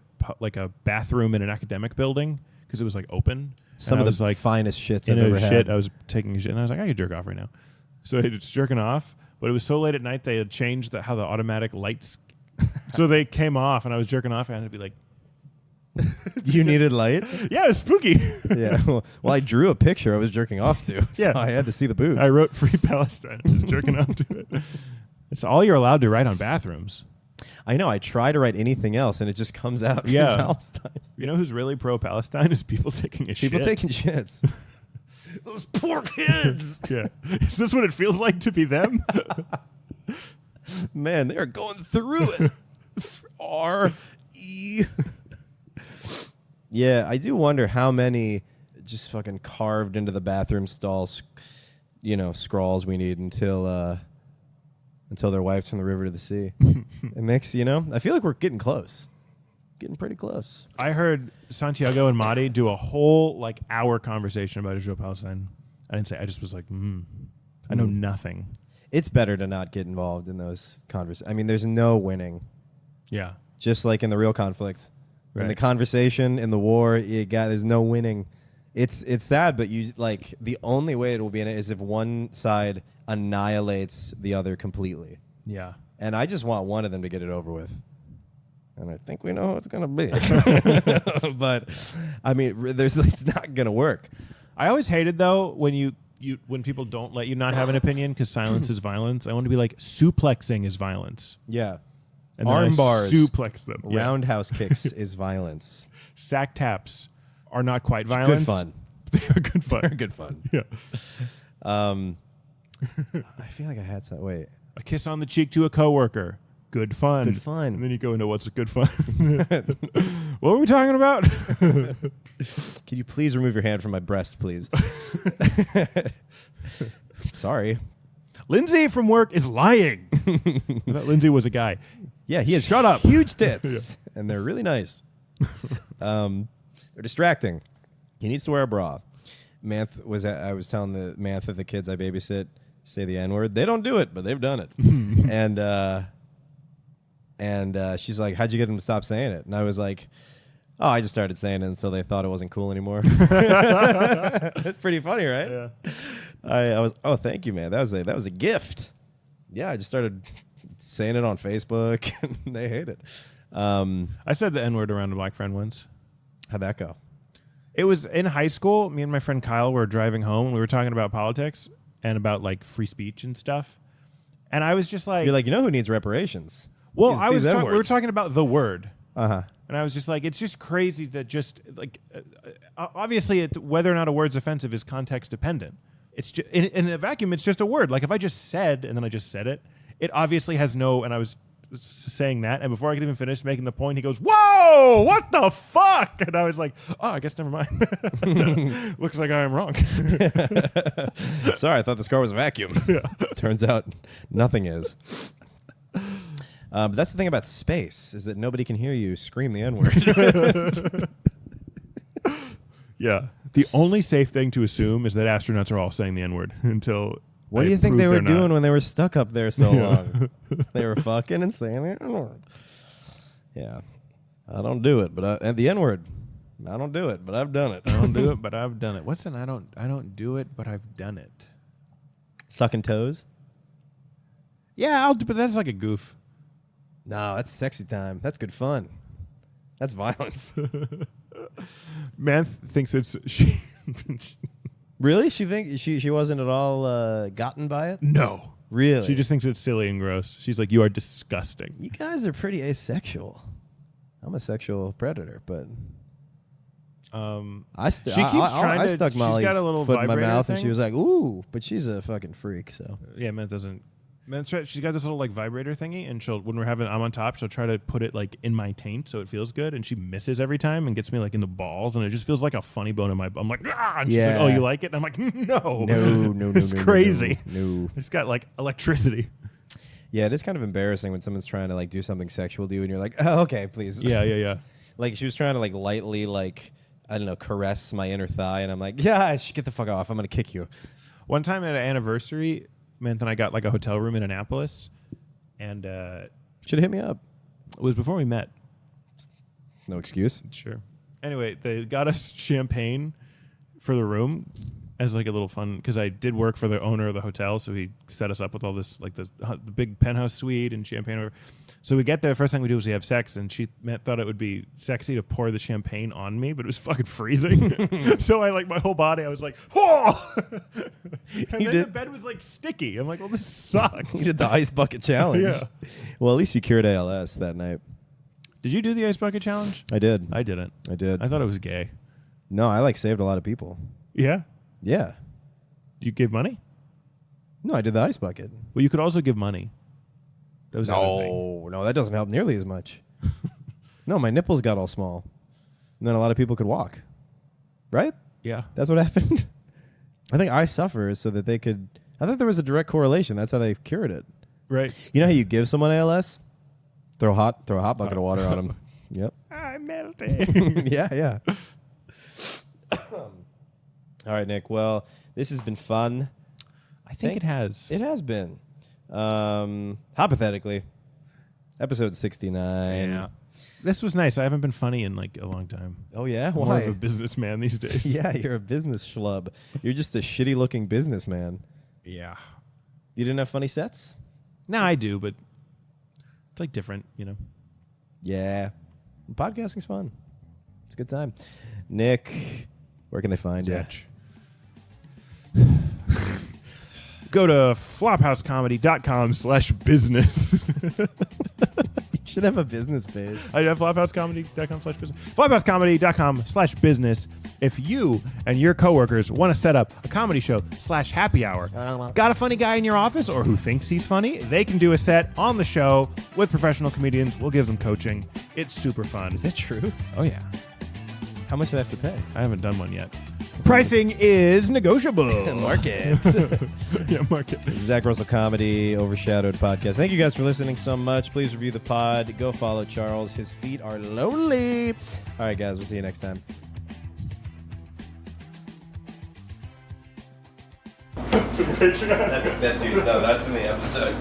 bathroom in an academic building because it was like open. Some and of I the was like finest shits in I've a ever shit. had. I was taking a shit, and I was like, I could jerk off right now. So I was jerking off, but it was so late at night they had changed how the automatic lights. So they came off, and I was jerking off, and I had to be like, You needed light? yeah, it's spooky. Yeah. Well, I drew a picture I was jerking off to, so Yeah. I had to see the boobs. I wrote "Free Palestine." I was jerking off to it. It's all you're allowed to write on bathrooms. I know. I try to write anything else, and it just comes out from Yeah. Palestine. You know who's really pro-Palestine is people taking a People shit. taking shits. Those poor kids. Yeah. Is this what it feels like to be them? Man, they are going through it. R-E. Yeah, I do wonder how many just fucking carved into the bathroom stalls, scrawls we need until they're wiped from the river to the sea. It makes, I feel like we're getting close. Getting pretty close. I heard Santiago and Mahdi do a whole hour conversation about Israel-Palestine. I didn't say. I just was like, I know nothing. It's better to not get involved in those conversations. I mean, there's no winning. Yeah. Just like in the real conflict. In the Right. conversation, in the war, there's no winning. It's sad, but the only way it will be in it is if one side annihilates the other completely. Yeah. And I just want one of them to get it over with. And I think we know how it's going to be. But, I mean, it's not going to work. I always hated, though, when when people don't let you not have an opinion because silence is violence. I want to be like, suplexing is violence. Yeah. And then Arm I bars. suplex them. Yeah. Roundhouse kicks is violence. Sack taps are not quite violence. Good fun. They're good fun. They're good fun. Yeah. I feel like I had some. Wait. A kiss on the cheek to a coworker. Good fun. Good fun. And then you go into what's a good fun. What were we talking about? Can you please remove your hand from my breast, please? Sorry. Lindsay from work is lying. I thought Lindsay was a guy. Yeah, he has Shut up. huge tits, and they're really nice. They're distracting. He needs to wear a bra. I was telling the Manth of the kids I babysit say the N-word. They don't do it, but they've done it. And And she's like, how'd you get him to stop saying it? And I was like, oh, I just started saying it until they thought it wasn't cool anymore. It's pretty funny, right? Yeah. I was, oh, thank you, man. That was a gift. Yeah, I just started saying it on Facebook, and they hate it. I said the N-word around a black friend once. How'd that go? It was in high school. Me and my friend Kyle were driving home, and we were talking about politics and about like free speech and stuff. And I was just like, You're like, you know who needs reparations? well, These we N-words. were talking about the word. Uh-huh. And I was just like, it's just crazy that just like, obviously, whether or not a word's offensive is context dependent. It's just, in a vacuum, it's just a word. Like if I just said, and then I just said it, it obviously has no, and I was saying that, and before I could even finish making the point, he goes, whoa, what the fuck? And I was like, oh, I guess never mind. Looks like I am wrong. Sorry, I thought this car was a vacuum. Yeah. Turns out nothing is. But that's the thing about space, is that nobody can hear you scream the N-word. Yeah. The only safe thing to assume is that astronauts are all saying the N-word until What I do you think prove they were they're not. doing when they were stuck up there so long? They were fucking and saying the N-word. Yeah. I don't do it, but and the N-word. I don't do it, but I've done it. I don't do it, but I've done it. What's an I don't do it, but I've done it? Sucking toes? Yeah, but that's like a goof. No, that's sexy time. That's good fun. That's violence. Man thinks it's she. Really? She wasn't at all gotten by it? No. Really? She just thinks it's silly and gross. She's like, you are disgusting. You guys are pretty asexual. I'm a sexual predator, but I she keeps trying I to. stuck She's Molly's got a little foot in my vibrator mouth, thing. and she was like, "Ooh," but she's a fucking freak. So Yeah, man doesn't. Man, she's got this little like vibrator thingy, and when I'm on top, she'll try to put it like in my taint so it feels good, and she misses every time and gets me like in the balls, and it just feels like a funny bone in my. I'm like, ah! And she's like, oh, you like it? And I'm like, no, no, it's crazy. No. It's got like electricity. Yeah, it is kind of embarrassing when someone's trying to like do something sexual to you, and you're like, oh, okay, please. Yeah. Like she was trying to like lightly like I don't know caress my inner thigh, and I'm like, yeah, get the fuck off. I'm gonna kick you. One time at an anniversary, man, then I got like a hotel room in Annapolis, and Should have hit me up. it was before we met. No excuse. Sure. Anyway, they got us champagne for the room as like a little fun, because I did work for the owner of the hotel, so he set us up with all this like the big penthouse suite and champagne. Over. So we get there. First thing we do is we have sex, and she thought it would be sexy to pour the champagne on me, but it was fucking freezing. So I like my whole body. I was like, oh! And then the bed was like sticky. I'm like, well, this sucks. You did the ice bucket challenge. Yeah. Well, at least you cured ALS that night. Did you do the ice bucket challenge? I did. I didn't. I did. I thought it was gay. No, I like saved a lot of people. Yeah. Yeah. You give money? No, I did the ice bucket. Well, you could also give money. That was the other thing. No, that doesn't help nearly as much. No, my nipples got all small. And then a lot of people could walk. Right? Yeah. That's what happened? I think I suffer so that they could... I thought there was a direct correlation. That's how they cured it. Right. You know how you give someone ALS? Throw a hot bucket of water on them. Yep. I'm melting. Yeah. All right, Nick. Well, this has been fun. I think it has. It has been. Hypothetically, episode 69. Yeah. This was nice. I haven't been funny in like a long time. Oh, yeah? I'm more Why? of a businessman these days. Yeah, you're a business schlub. You're just a shitty-looking businessman. Yeah. You didn't have funny sets? No, I do, but it's like different, you know. Yeah. Podcasting's fun. It's a good time. Nick, where can they find you? Go to flophousecomedy.com/business. You should have a business page. I have flophousecomedy.com/business. Flophousecomedy.com/business. If you and your coworkers want to set up a comedy show /happy hour, got a funny guy in your office or who thinks he's funny, they can do a set on the show with professional comedians. We'll give them coaching. It's super fun. Is that true? Oh, yeah. How much do I have to pay? I haven't done one yet. Pricing is negotiable. Market. Yeah, market. Zach Russell Comedy, Overshadowed Podcast. Thank you guys for listening so much. Please review the pod. Go follow Charles. His feet are lonely. All right, guys. We'll see you next time. That's you. No, that's in the episode.